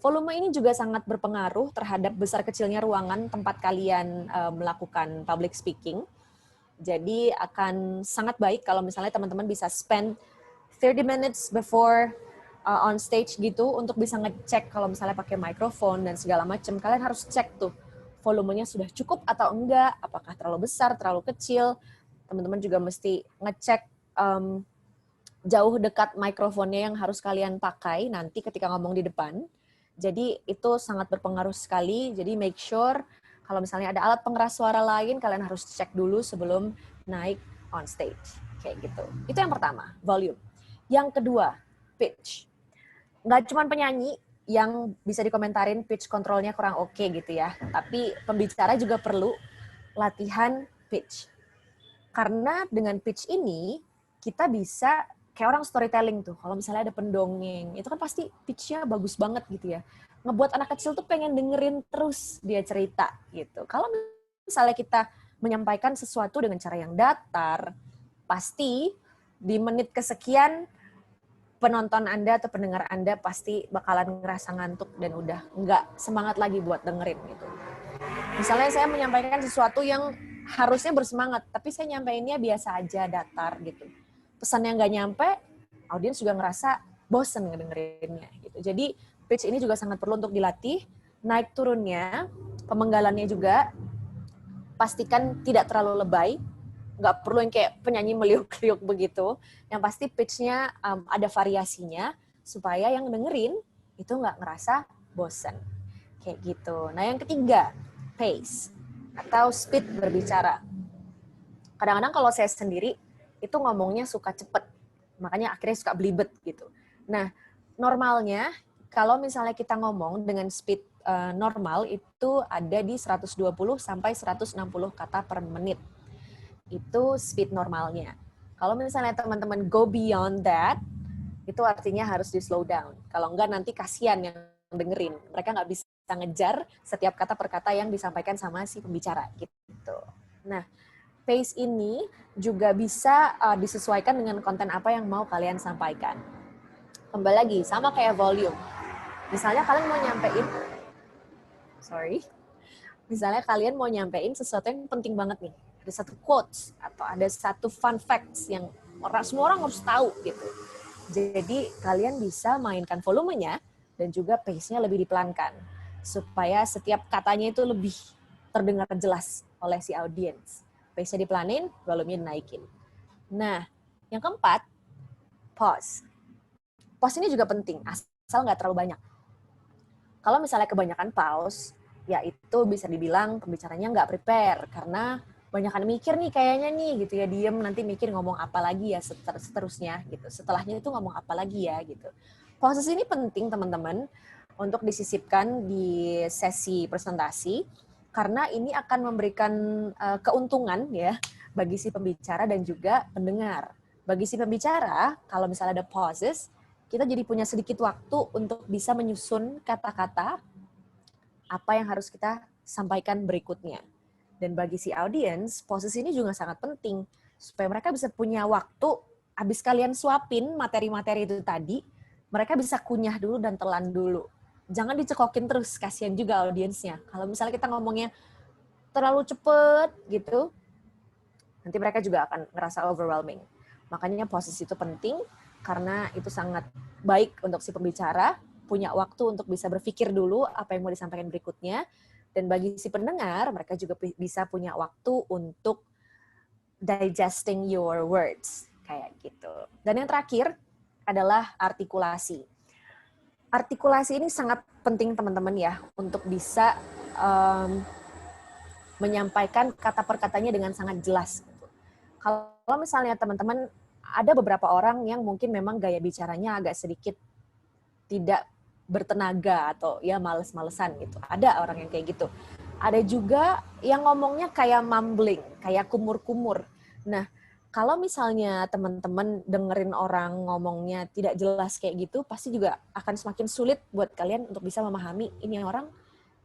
Volume ini juga sangat berpengaruh terhadap besar kecilnya ruangan tempat kalian melakukan public speaking. Jadi akan sangat baik kalau misalnya teman-teman bisa spend 30 minutes before on stage gitu untuk bisa ngecek kalau misalnya pakai mikrofon dan segala macam. Kalian harus cek tuh volumenya sudah cukup atau enggak, apakah terlalu besar, terlalu kecil. Teman-teman juga mesti ngecek jauh dekat mikrofonnya yang harus kalian pakai nanti ketika ngomong di depan. Jadi itu sangat berpengaruh sekali. Jadi make sure kalau misalnya ada alat pengeras suara lain, kalian harus cek dulu sebelum naik on stage. Kayak gitu. Itu yang pertama, volume. Yang kedua, pitch. Nggak cuma penyanyi yang bisa dikomentarin pitch controlnya kurang oke gitu ya. Tapi pembicara juga perlu latihan pitch. Karena dengan pitch ini, kita bisa kayak orang storytelling tuh. Kalau misalnya ada pendongeng, itu kan pasti pitch-nya bagus banget gitu ya. Ngebuat anak kecil tuh pengen dengerin terus dia cerita gitu. Kalau misalnya kita menyampaikan sesuatu dengan cara yang datar, pasti di menit kesekian penonton Anda atau pendengar Anda pasti bakalan ngerasa ngantuk dan udah nggak semangat lagi buat dengerin gitu. Misalnya saya menyampaikan sesuatu yang harusnya bersemangat, tapi saya nyampeinnya biasa aja, datar gitu. Pesannya nggak nyampe, audiens juga ngerasa bosen ngedengerinnya gitu. Jadi pitch ini juga sangat perlu untuk dilatih. Naik turunnya, pemenggalannya juga pastikan tidak terlalu lebay, nggak perlu yang kayak penyanyi meliuk-liuk begitu. Yang pasti pitch-nya ada variasinya supaya yang dengerin itu nggak ngerasa bosen. Kayak gitu. Nah yang ketiga, pace atau speed berbicara. Kadang-kadang kalau saya sendiri itu ngomongnya suka cepet, makanya akhirnya suka belibet gitu. Nah normalnya kalau misalnya kita ngomong dengan speed normal itu ada di 120 sampai 160 kata per menit. Itu speed normalnya. Kalau misalnya teman-teman go beyond that, itu artinya harus di slow down. Kalau enggak nanti kasihan yang dengerin. Mereka nggak bisa ngejar setiap kata per kata yang disampaikan sama si pembicara gitu. Nah, pace ini juga bisa disesuaikan dengan konten apa yang mau kalian sampaikan. Kembali lagi, sama kayak volume. Misalnya kalian mau nyampein sesuatu yang penting banget nih. Ada satu quotes atau ada satu fun facts yang semua orang harus tahu gitu. Jadi kalian bisa mainkan volumenya dan juga pace-nya lebih dipelankan supaya setiap katanya itu lebih terdengar jelas oleh si audiens. Pace-nya dipelanin, volumenya dinaikin. Nah, yang keempat, pause. Pause ini juga penting, asal nggak terlalu banyak. Kalau misalnya kebanyakan pause, ya itu bisa dibilang pembicaranya nggak prepare karena banyakan mikir nih kayaknya nih gitu ya, diem nanti mikir ngomong apa lagi ya seterusnya gitu. Setelahnya itu ngomong apa lagi ya gitu. Proses ini penting teman-teman untuk disisipkan di sesi presentasi karena ini akan memberikan keuntungan ya bagi si pembicara dan juga pendengar. Bagi si pembicara kalau misalnya ada pauses, kita jadi punya sedikit waktu untuk bisa menyusun kata-kata apa yang harus kita sampaikan berikutnya. Dan bagi si audiens, posisi ini juga sangat penting supaya mereka bisa punya waktu habis kalian suapin materi-materi itu tadi, mereka bisa kunyah dulu dan telan dulu. Jangan dicekokin terus, kasihan juga audiensnya. Kalau misalnya kita ngomongnya terlalu cepet gitu, nanti mereka juga akan ngerasa overwhelming. Makanya posisi itu penting karena itu sangat baik untuk si pembicara, punya waktu untuk bisa berpikir dulu apa yang mau disampaikan berikutnya. Dan bagi si pendengar, mereka juga bisa punya waktu untuk digesting your words. Kayak gitu. Dan yang terakhir adalah artikulasi. Artikulasi ini sangat penting teman-teman ya, untuk bisa menyampaikan kata per katanya dengan sangat jelas. Kalau misalnya teman-teman ada beberapa orang yang mungkin memang gaya bicaranya agak sedikit tidak bertenaga atau ya males-malesan gitu. Ada orang yang kayak gitu. Ada juga yang ngomongnya kayak mumbling, kayak kumur-kumur. Nah, kalau misalnya teman-teman dengerin orang ngomongnya tidak jelas kayak gitu, pasti juga akan semakin sulit buat kalian untuk bisa memahami ini orang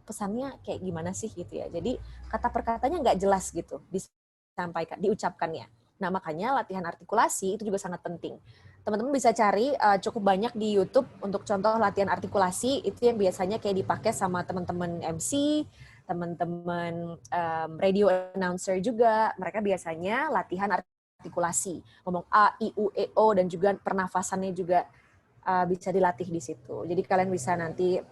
pesannya kayak gimana sih gitu ya. Jadi kata perkatanya nggak jelas gitu disampaikan, diucapkannya. Nah, makanya latihan artikulasi itu juga sangat penting. Teman-teman bisa cari cukup banyak di YouTube untuk contoh latihan artikulasi, itu yang biasanya kayak dipakai sama teman-teman MC, teman-teman radio announcer juga. Mereka biasanya latihan artikulasi, ngomong A, I, U, E, O, dan juga pernafasannya juga bisa dilatih di situ. Jadi kalian bisa nanti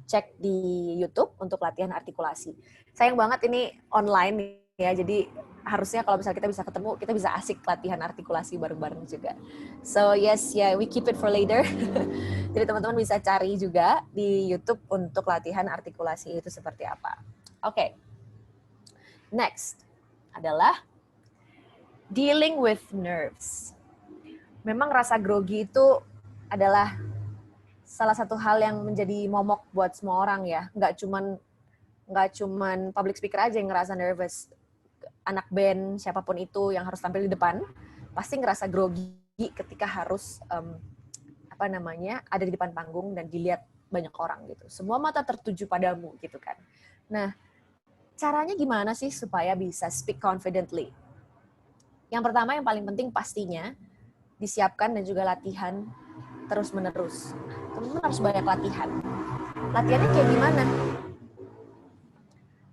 cek di YouTube untuk latihan artikulasi. Sayang banget ini online ya, jadi harusnya kalau misalnya kita bisa ketemu, kita bisa asik latihan artikulasi bareng-bareng juga. So yes, yeah, we keep it for later. Jadi teman-teman bisa cari juga di YouTube untuk latihan artikulasi itu seperti apa. Oke. Next adalah dealing with nerves. Memang rasa grogi itu adalah salah satu hal yang menjadi momok buat semua orang ya. Nggak cuman public speaker aja yang ngerasa nervous. Anak band, siapapun itu yang harus tampil di depan, pasti ngerasa grogi ketika harus ada di depan panggung dan dilihat banyak orang gitu. Semua mata tertuju padamu gitu kan. Nah, caranya gimana sih supaya bisa speak confidently? Yang pertama, yang paling penting pastinya disiapkan dan juga latihan terus-menerus. Teman-teman harus banyak latihan. Latihannya kayak gimana?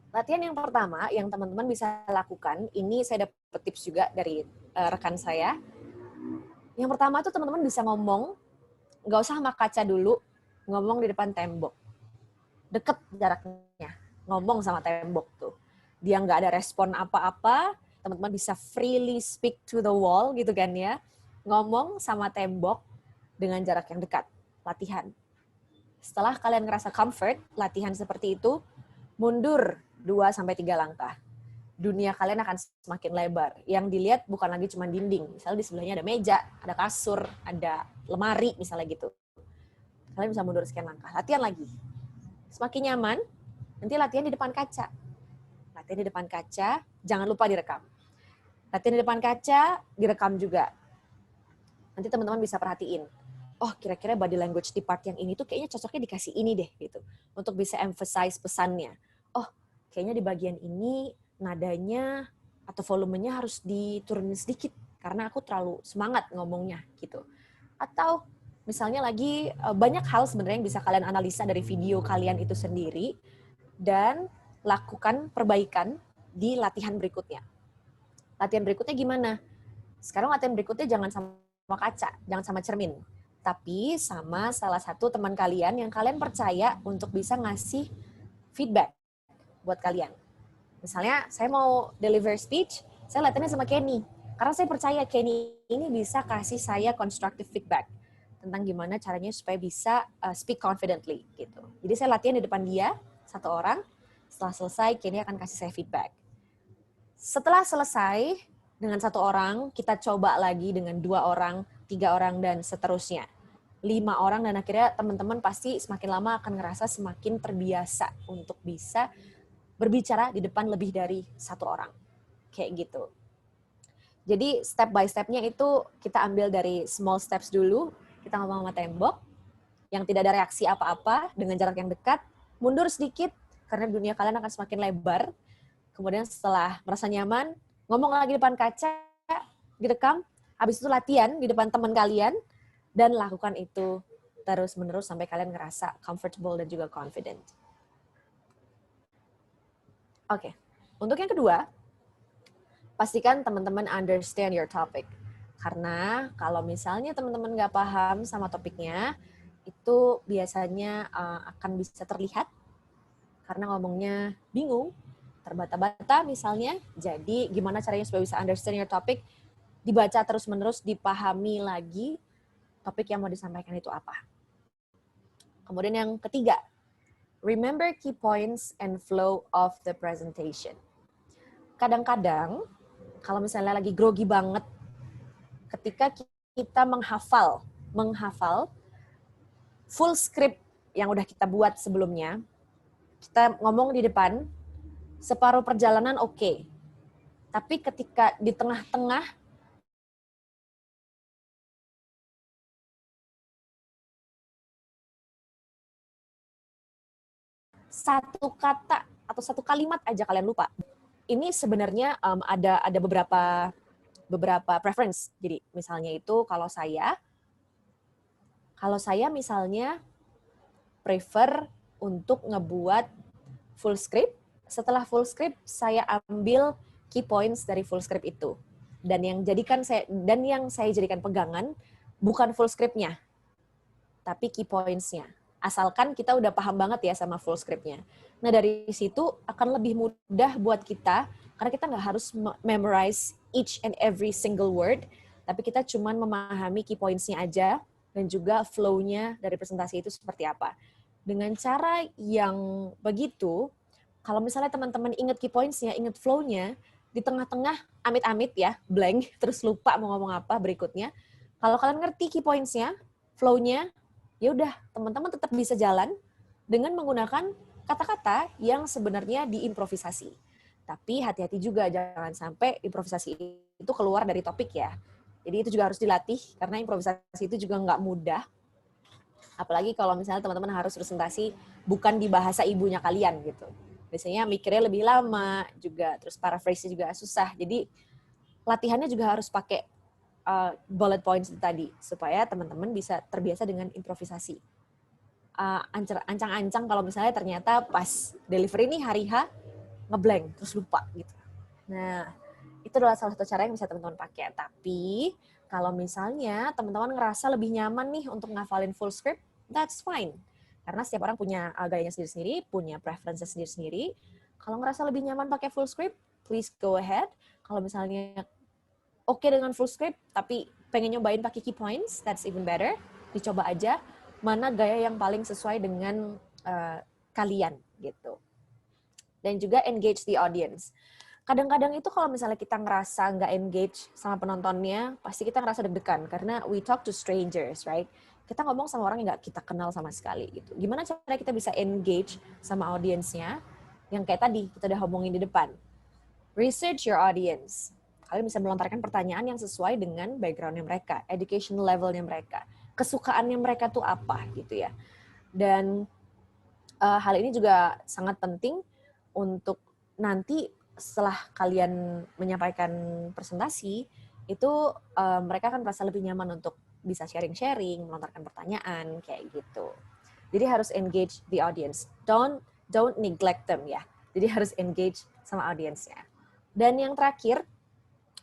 Latihan yang pertama yang teman-teman bisa lakukan, ini saya dapat tips juga dari rekan saya. Yang pertama tuh teman-teman bisa ngomong, nggak usah sama kaca dulu, ngomong di depan tembok. Deket jaraknya, ngomong sama tembok tuh. Dia nggak ada respon apa-apa, teman-teman bisa freely speak to the wall gitu kan ya. Ngomong sama tembok dengan jarak yang dekat, latihan. Setelah kalian ngerasa comfort, latihan seperti itu, mundur 2-3 langkah. Dunia kalian akan semakin lebar. Yang dilihat bukan lagi cuma dinding. Misalnya di sebelahnya ada meja, ada kasur, ada lemari, misalnya gitu. Kalian bisa mundur sekian langkah. Latihan lagi. Semakin nyaman, nanti latihan di depan kaca. Latihan di depan kaca, jangan lupa direkam. Latihan di depan kaca, direkam juga. Nanti teman-teman bisa perhatiin. Oh, kira-kira body language di part yang ini tuh kayaknya cocoknya dikasih ini deh gitu. Untuk bisa emphasize pesannya. Oh, kayaknya di bagian ini nadanya atau volumenya harus diturunin sedikit karena aku terlalu semangat ngomongnya gitu. Atau misalnya lagi banyak hal sebenarnya yang bisa kalian analisa dari video kalian itu sendiri dan lakukan perbaikan di latihan berikutnya. Latihan berikutnya gimana? Sekarang latihan berikutnya jangan sama kaca, jangan sama cermin, tapi sama salah satu teman kalian yang kalian percaya untuk bisa ngasih feedback buat kalian. Misalnya saya mau deliver speech, saya latihannya sama Kenny. Karena saya percaya Kenny ini bisa kasih saya constructive feedback tentang gimana caranya supaya bisa speak confidently gitu. Jadi saya latihan di depan dia, satu orang. Setelah selesai, Kenny akan kasih saya feedback. Setelah selesai dengan satu orang, kita coba lagi dengan 2 orang, 3 orang, dan seterusnya. 5 orang, dan akhirnya teman-teman pasti semakin lama akan ngerasa semakin terbiasa untuk bisa berbicara di depan lebih dari 1 orang. Kayak gitu. Jadi step by step-nya itu kita ambil dari small steps dulu, kita ngomong sama tembok, yang tidak ada reaksi apa-apa, dengan jarak yang dekat, mundur sedikit, karena dunia kalian akan semakin lebar. Kemudian setelah merasa nyaman, ngomong lagi di depan kaca, direkam, habis itu latihan di depan teman kalian, dan lakukan itu terus-menerus sampai kalian ngerasa comfortable dan juga confident. Oke, untuk yang kedua, pastikan teman-teman understand your topic. Karena kalau misalnya teman-teman nggak paham sama topiknya, itu biasanya akan bisa terlihat karena ngomongnya bingung, terbata-bata misalnya. Jadi gimana caranya supaya bisa understand your topic, dibaca terus-menerus, dipahami lagi topik yang mau disampaikan itu apa. Kemudian yang ketiga, remember key points and flow of the presentation. Kadang-kadang, kalau misalnya lagi grogi banget, ketika kita menghafal full script yang udah kita buat sebelumnya, kita ngomong di depan, separuh perjalanan oke. Tapi ketika di tengah-tengah, satu kata atau satu kalimat aja kalian lupa. Ini sebenarnya ada beberapa preference. Jadi misalnya itu kalau saya misalnya prefer untuk ngebuat full script. Setelah full script saya ambil key points dari full script itu. Dan yang saya jadikan pegangan bukan full scriptnya, tapi key points-nya. Asalkan kita udah paham banget ya sama full script-nya. Nah dari situ akan lebih mudah buat kita, karena kita nggak harus memorize each and every single word, tapi kita cuma memahami key points-nya aja, dan juga flow-nya dari presentasi itu seperti apa. Dengan cara yang begitu, kalau misalnya teman-teman ingat key points-nya, ingat flow-nya, di tengah-tengah amit-amit ya, blank, terus lupa mau ngomong apa berikutnya. Kalau kalian ngerti key points-nya, flow-nya, ya udah teman-teman tetap bisa jalan dengan menggunakan kata-kata yang sebenarnya diimprovisasi. Tapi hati-hati juga jangan sampai improvisasi itu keluar dari topik ya. Jadi itu juga harus dilatih karena improvisasi itu juga nggak mudah. Apalagi kalau misalnya teman-teman harus presentasi bukan di bahasa ibunya kalian gitu. Biasanya mikirnya lebih lama juga, terus paraphrase juga susah. Jadi latihannya juga harus pakai bullet points tadi supaya teman-teman bisa terbiasa dengan improvisasi. Ancang-ancang kalau misalnya ternyata pas delivery nih hari H ngeblank terus lupa gitu. Nah, itu adalah salah satu cara yang bisa teman-teman pakai. Tapi kalau misalnya teman-teman ngerasa lebih nyaman nih untuk ngafalin full script, that's fine. Karena setiap orang punya gayanya sendiri-sendiri, punya preferences sendiri-sendiri. Kalau ngerasa lebih nyaman pakai full script, please go ahead. Kalau misalnya oke dengan full script, tapi pengen nyobain pakai key points, that's even better. Dicoba aja mana gaya yang paling sesuai dengan kalian gitu. Dan juga engage the audience. Kadang-kadang itu kalau misalnya kita ngerasa nggak engage sama penontonnya, pasti kita ngerasa deg-degan karena we talk to strangers, right? Kita ngomong sama orang yang nggak kita kenal sama sekali gitu. Gimana cara kita bisa engage sama audiensnya? Yang kayak tadi kita udah ngomongin di depan. Research your audience. Kalian bisa melontarkan pertanyaan yang sesuai dengan background-nya mereka, education level-nya mereka, kesukaannya mereka tuh apa gitu ya. Dan hal ini juga sangat penting untuk nanti setelah kalian menyampaikan presentasi, itu mereka akan merasa lebih nyaman untuk bisa sharing-sharing, melontarkan pertanyaan, kayak gitu. Jadi harus engage the audience. Don't neglect them ya. Jadi harus engage sama audience-nya. Dan yang terakhir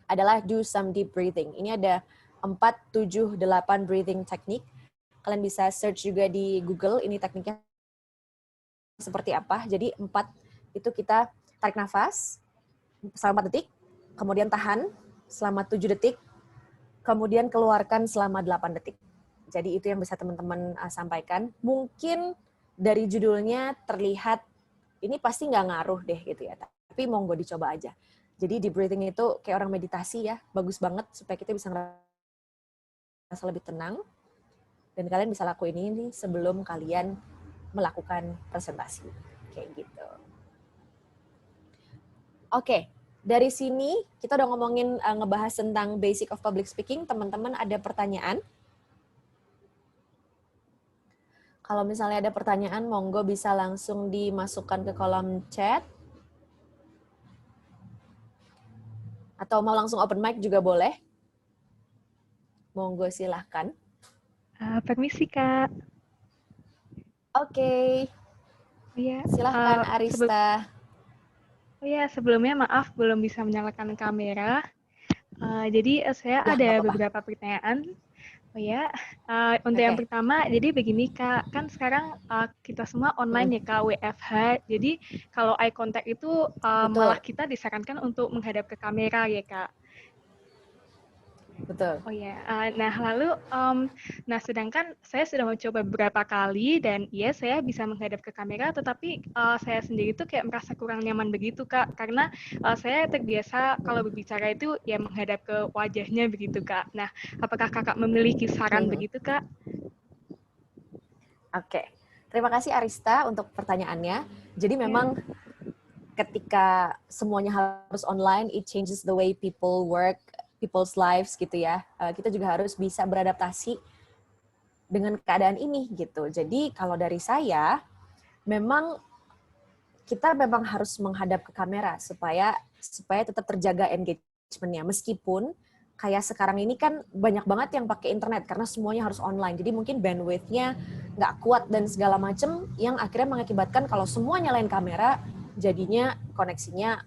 adalah do some deep breathing. Ini ada 4, 7, 8 breathing technique. Kalian bisa search juga di Google, ini tekniknya seperti apa. Jadi 4 itu kita tarik nafas selama 4 detik, kemudian tahan selama 7 detik, kemudian keluarkan selama 8 detik. Jadi itu yang bisa teman-teman sampaikan. Mungkin dari judulnya terlihat ini pasti nggak ngaruh deh gitu ya. Tapi monggo dicoba aja. Jadi di breathing itu kayak orang meditasi ya, bagus banget supaya kita bisa ngerasa lebih tenang. Dan kalian bisa lakuin ini sebelum kalian melakukan presentasi. Kayak gitu. Oke, dari sini kita udah ngomongin ngebahas tentang basic of public speaking. Teman-teman ada pertanyaan? Kalau misalnya ada pertanyaan, monggo bisa langsung dimasukkan ke kolom chat. Atau mau langsung open mic juga boleh. Monggo silahkan. Permisi, Kak. Oke. Iya, Silahkan Arista. sebelumnya maaf belum bisa menyalakan kamera. Jadi saya Ya, nggak ada apa-apa. beberapa pertanyaan. Oh ya, untuk yang Oke, pertama, jadi begini Kak, kan sekarang kita semua online ya Kak, WFH. Jadi kalau eye contact itu malah betul, kita disarankan untuk menghadap ke kamera ya Kak. betul. Oh ya, nah lalu, nah sedangkan saya sudah mencoba beberapa kali dan iya saya bisa menghadap ke kamera, tetapi saya sendiri tuh kayak merasa kurang nyaman begitu Kak, karena saya terbiasa kalau berbicara itu ya menghadap ke wajahnya begitu Kak. Nah, apakah Kakak memiliki saran Mhm. begitu Kak? Oke, terima kasih Arista untuk pertanyaannya. Jadi Ya, memang ketika semuanya harus online, it changes the way people work, people's lives gitu ya. Kita juga harus bisa beradaptasi dengan keadaan ini gitu. Jadi kalau dari saya, memang kita memang harus menghadap ke kamera supaya tetap terjaga engagement-nya. Meskipun kayak sekarang ini kan banyak banget yang pakai internet karena semuanya harus online. Jadi mungkin bandwidth-nya nggak kuat dan segala macam yang akhirnya mengakibatkan kalau semua nyalain kamera, jadinya koneksinya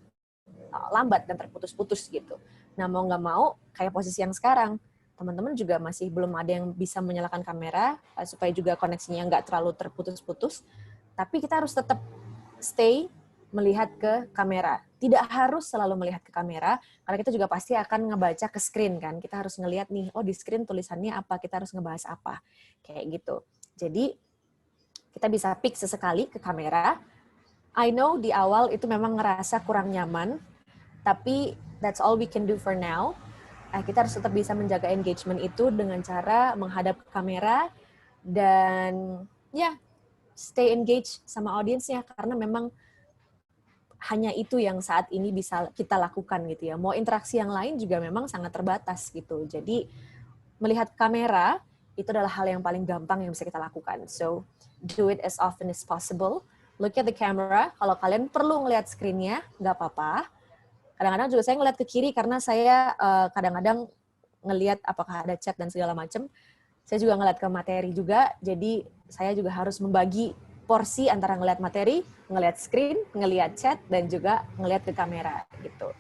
lambat dan terputus-putus gitu. Nah mau nggak mau kayak posisi yang sekarang, teman-teman juga masih belum ada yang bisa menyalakan kamera supaya juga koneksinya nggak terlalu terputus-putus. Tapi kita harus tetap stay melihat ke kamera. Tidak harus selalu melihat ke kamera, karena kita juga pasti akan ngebaca ke screen kan. Kita harus ngelihat nih, oh di screen tulisannya apa, kita harus ngebahas apa. Kayak gitu. Jadi kita bisa pick sesekali ke kamera. I know di awal itu memang ngerasa kurang nyaman, tapi that's all we can do for now. Kita harus tetap bisa menjaga engagement itu dengan cara menghadap ke kamera dan ya stay engaged sama audiensnya karena memang hanya itu yang saat ini bisa kita lakukan gitu ya. Mau interaksi yang lain juga memang sangat terbatas gitu. Jadi melihat kamera itu adalah hal yang paling gampang yang bisa kita lakukan. So do it as often as possible. Look at the camera. Kalau kalian perlu ngelihat screen-nya, nggak apa-apa. Kadang-kadang juga saya ngelihat ke kiri karena saya kadang-kadang ngelihat apakah ada chat dan segala macam. Saya juga ngelihat ke materi juga, jadi saya juga harus membagi porsi antara ngelihat materi, ngelihat screen, ngelihat chat, dan juga ngelihat ke kamera gitu.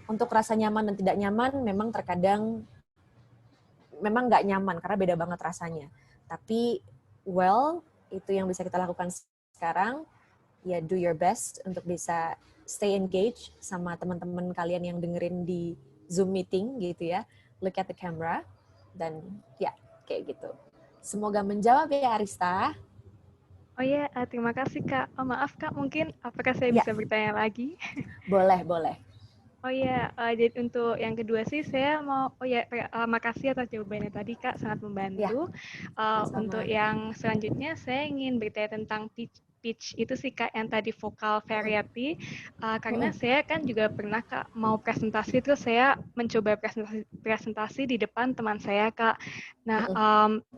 Untuk rasa nyaman dan tidak nyaman memang terkadang memang nggak nyaman karena beda banget rasanya. Tapi well, itu yang bisa kita lakukan sekarang, ya do your best untuk bisa stay engaged sama teman-teman kalian yang dengerin di Zoom meeting gitu ya. Look at the camera dan ya kayak gitu. Semoga menjawab ya Arista. oh ya, terima kasih Kak. Oh maaf Kak, mungkin apakah saya Ya, bisa bertanya lagi? boleh, boleh. Oh ya, jadi untuk yang kedua sih saya mau, oh ya, makasih atas jawabannya tadi Kak, sangat Ya, membantu. Untuk sama-sama. yang selanjutnya saya ingin bertanya tentang pitch itu sih Kak, yang tadi vokal variety. Karena saya kan juga pernah Kak mau presentasi terus saya mencoba presentasi di depan teman saya Kak. Nah,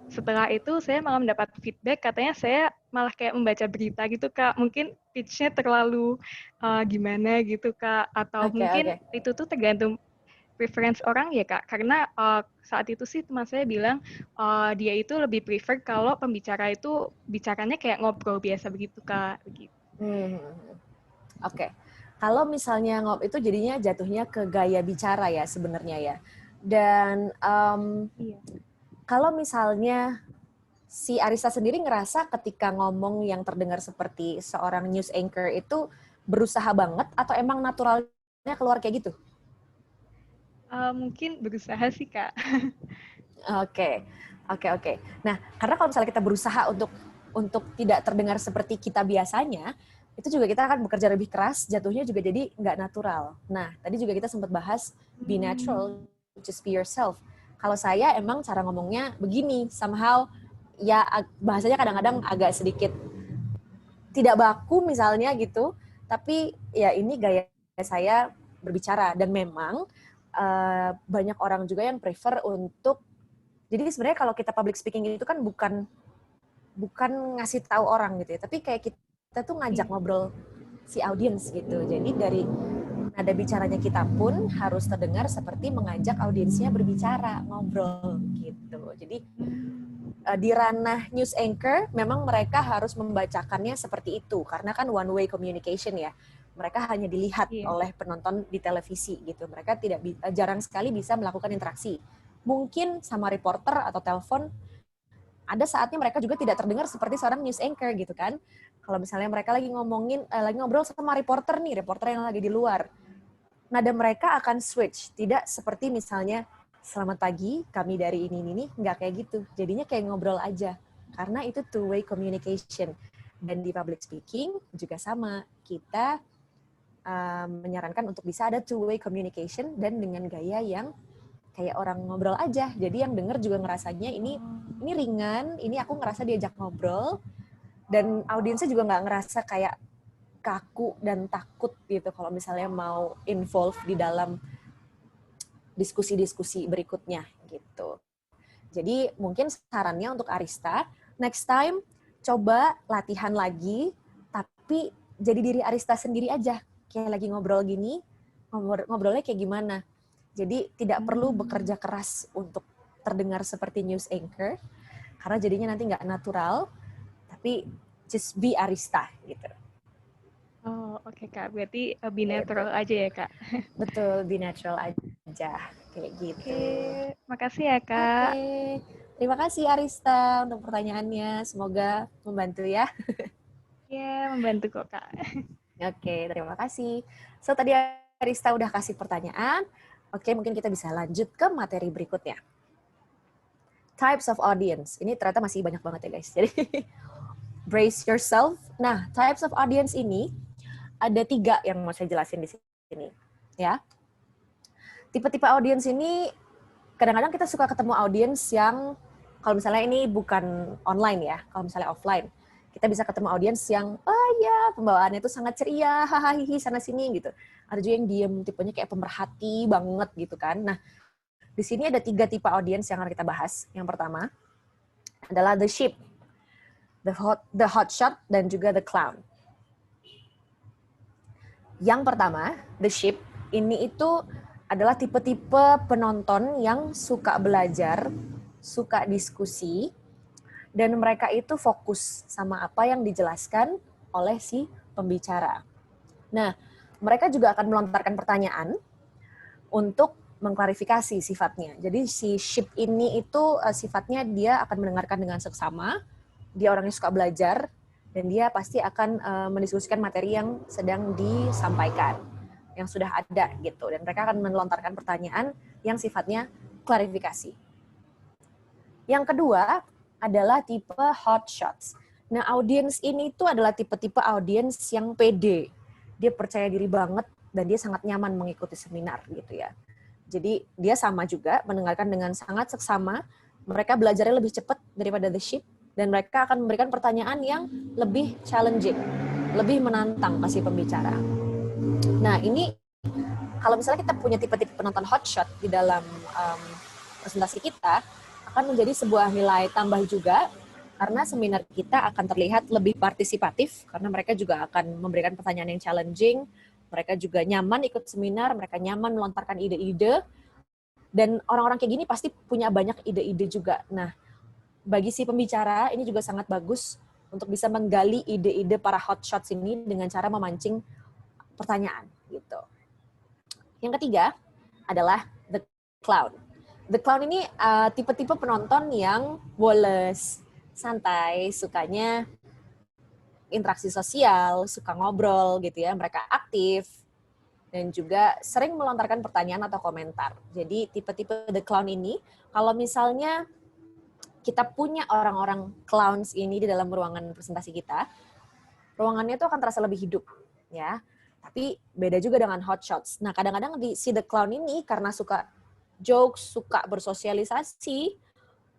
setelah itu saya malah mendapat feedback katanya saya malah kayak membaca berita gitu Kak. Mungkin pitch-nya terlalu gimana gitu Kak, atau Oke, mungkin oke. itu tuh tergantung preference orang ya Kak, karena saat itu sih teman saya bilang dia itu lebih prefer kalau pembicara itu bicaranya kayak ngobrol biasa begitu Kak. Begitu. Hmm, oke. Kalau misalnya ngop itu jadinya jatuhnya ke gaya bicara ya sebenarnya ya. Dan Iya. kalau misalnya si Arista sendiri ngerasa ketika ngomong yang terdengar seperti seorang news anchor itu berusaha banget atau emang naturalnya keluar kayak gitu? Mungkin berusaha sih Kak. Oke, oke, oke. Nah, karena kalau misalnya kita berusaha untuk tidak terdengar seperti kita biasanya, itu juga kita akan bekerja lebih keras, jatuhnya juga jadi nggak natural. Nah, tadi juga kita sempat bahas be natural, just be yourself. Kalau saya emang cara ngomongnya begini, somehow ya bahasanya kadang-kadang agak sedikit tidak baku misalnya gitu, tapi ya ini gaya saya berbicara dan memang banyak orang juga yang prefer untuk jadi sebenarnya kalau kita public speaking itu kan bukan ngasih tahu orang gitu ya, tapi kayak kita tuh ngajak Iya. ngobrol si audiens gitu. Jadi dari nada bicaranya kita pun harus terdengar seperti mengajak audiensnya berbicara, ngobrol gitu. Jadi di ranah news anchor memang mereka harus membacakannya seperti itu karena kan one way communication ya. Mereka hanya dilihat Iya. oleh penonton di televisi gitu. Mereka jarang sekali bisa melakukan interaksi. Mungkin sama reporter atau telepon, ada saatnya mereka juga tidak terdengar seperti seorang news anchor gitu kan. Kalau misalnya mereka lagi lagi ngobrol sama reporter yang lagi di luar, nada mereka akan switch, tidak seperti misalnya selamat pagi, kami dari ini, nggak kayak gitu. Jadinya kayak ngobrol aja, karena itu two-way communication. Dan di public speaking juga sama, kita menyarankan untuk bisa ada two-way communication dan dengan gaya yang kayak orang ngobrol aja. Jadi yang denger juga ngerasanya ini ringan, ini aku ngerasa diajak ngobrol, dan audiensnya juga nggak ngerasa kayak kaku dan takut gitu kalau misalnya mau involve di dalam diskusi-diskusi berikutnya gitu. Jadi mungkin sarannya untuk Arista, next time coba latihan lagi, tapi jadi diri Arista sendiri aja. Kayak lagi ngobrol gini, ngobrolnya kayak gimana. Jadi tidak perlu bekerja keras untuk terdengar seperti news anchor, karena jadinya nanti nggak natural, tapi just be Arista gitu. Oh, oke Kak. Berarti be natural aja ya Kak. Betul, be natural aja. Kayak gitu. Oke, makasih ya Kak. Oke. Terima kasih Arista untuk pertanyaannya. Semoga membantu ya. Ya, membantu kok Kak. Oke, terima kasih. So, tadi Arista udah kasih pertanyaan. Oke, mungkin kita bisa lanjut ke materi berikutnya. Types of audience. Ini ternyata masih banyak banget ya guys. Jadi, brace yourself. Nah, types of audience ini ada 3 yang mau saya jelasin di sini. Ya. Tipe-tipe audience ini, kadang-kadang kita suka ketemu audience yang, kalau misalnya ini bukan online ya, kalau misalnya offline, kita bisa ketemu audiens yang, oh ya, pembawaannya itu sangat ceria, hahaha, sana sini gitu. Ada juga yang diem, tipenya kayak pemerhati banget gitu kan. Nah, di sini ada 3 tipe audiens yang akan kita bahas. Yang pertama adalah the sheep, the hotshot, dan juga the clown. Yang pertama, the sheep, ini itu adalah tipe-tipe penonton yang suka belajar, suka diskusi, dan mereka itu fokus sama apa yang dijelaskan oleh si pembicara. Nah, mereka juga akan melontarkan pertanyaan untuk mengklarifikasi sifatnya. Jadi si sheep ini itu sifatnya dia akan mendengarkan dengan seksama, dia orangnya suka belajar, dan dia pasti akan mendiskusikan materi yang sedang disampaikan, yang sudah ada gitu. Dan mereka akan melontarkan pertanyaan yang sifatnya klarifikasi. Yang kedua adalah tipe hot shots. Nah, audiens ini tuh adalah tipe-tipe audiens yang pede. Dia percaya diri banget dan dia sangat nyaman mengikuti seminar gitu ya. Jadi dia sama juga mendengarkan dengan sangat seksama. Mereka belajarnya lebih cepat daripada the sheep dan mereka akan memberikan pertanyaan yang lebih challenging, lebih menantang pasti pembicara. Nah, ini kalau misalnya kita punya tipe-tipe penonton hot shot di dalam presentasi kita, akan menjadi sebuah nilai tambah juga karena seminar kita akan terlihat lebih partisipatif karena mereka juga akan memberikan pertanyaan yang challenging, mereka juga nyaman ikut seminar, mereka nyaman melontarkan ide-ide, dan orang-orang kayak gini pasti punya banyak ide-ide juga. Nah, bagi si pembicara ini juga sangat bagus untuk bisa menggali ide-ide para hot shots ini dengan cara memancing pertanyaan gitu. Yang ketiga adalah the clown. The clown ini tipe-tipe penonton yang woles, santai, sukanya interaksi sosial, suka ngobrol gitu ya, mereka aktif, dan juga sering melontarkan pertanyaan atau komentar. Jadi tipe-tipe the clown ini, kalau misalnya kita punya orang-orang clowns ini di dalam ruangan presentasi kita, ruangannya itu akan terasa lebih hidup, ya. Tapi beda juga dengan hot shots. Nah, kadang-kadang si the clown ini karena suka jokes, suka bersosialisasi,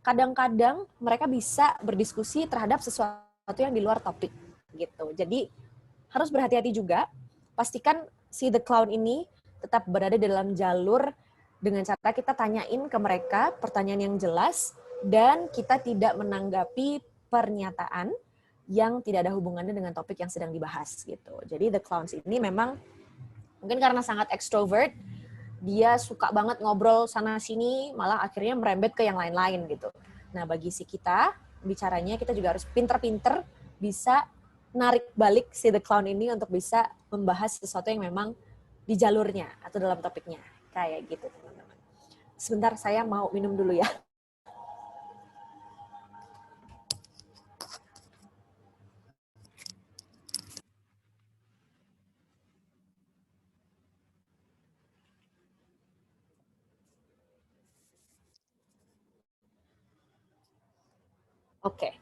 kadang-kadang mereka bisa berdiskusi terhadap sesuatu yang di luar topik gitu. Jadi harus berhati-hati juga, pastikan si the clown ini tetap berada dalam jalur dengan cara kita tanyain ke mereka pertanyaan yang jelas dan kita tidak menanggapi pernyataan yang tidak ada hubungannya dengan topik yang sedang dibahas gitu. Jadi the clowns ini memang mungkin karena sangat extrovert, dia suka banget ngobrol sana-sini, malah akhirnya merembet ke yang lain-lain gitu. Nah, bagi si kita, bicaranya kita juga harus pinter-pinter bisa narik balik si The Clown ini untuk bisa membahas sesuatu yang memang di jalurnya atau dalam topiknya. Kayak gitu, teman-teman. Sebentar, saya mau minum dulu ya. Oke,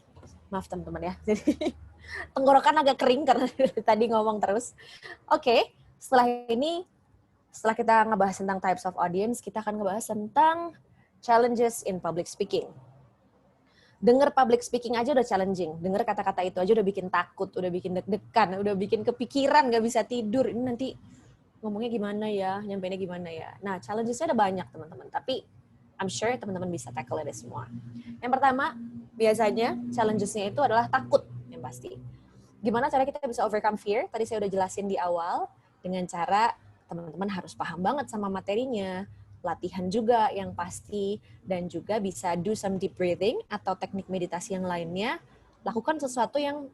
maaf teman-teman ya. Jadi tenggorokan agak kering karena tadi ngomong terus. Oke, setelah kita ngebahas tentang types of audience, kita akan ngebahas tentang challenges in public speaking. Dengar public speaking aja udah challenging. Dengar kata-kata itu aja udah bikin takut, udah bikin deg-degan, udah bikin kepikiran, gak bisa tidur. Ini nanti ngomongnya gimana ya, nyampeinnya gimana ya. Nah, challenges-nya ada banyak, teman-teman. Tapi I'm sure teman-teman bisa tackle ini semua. Yang pertama, biasanya challenges-nya itu adalah takut, yang pasti. Gimana cara kita bisa overcome fear? Tadi saya udah jelasin di awal, dengan cara teman-teman harus paham banget sama materinya, latihan juga yang pasti, dan juga bisa do some deep breathing atau teknik meditasi yang lainnya. Lakukan sesuatu yang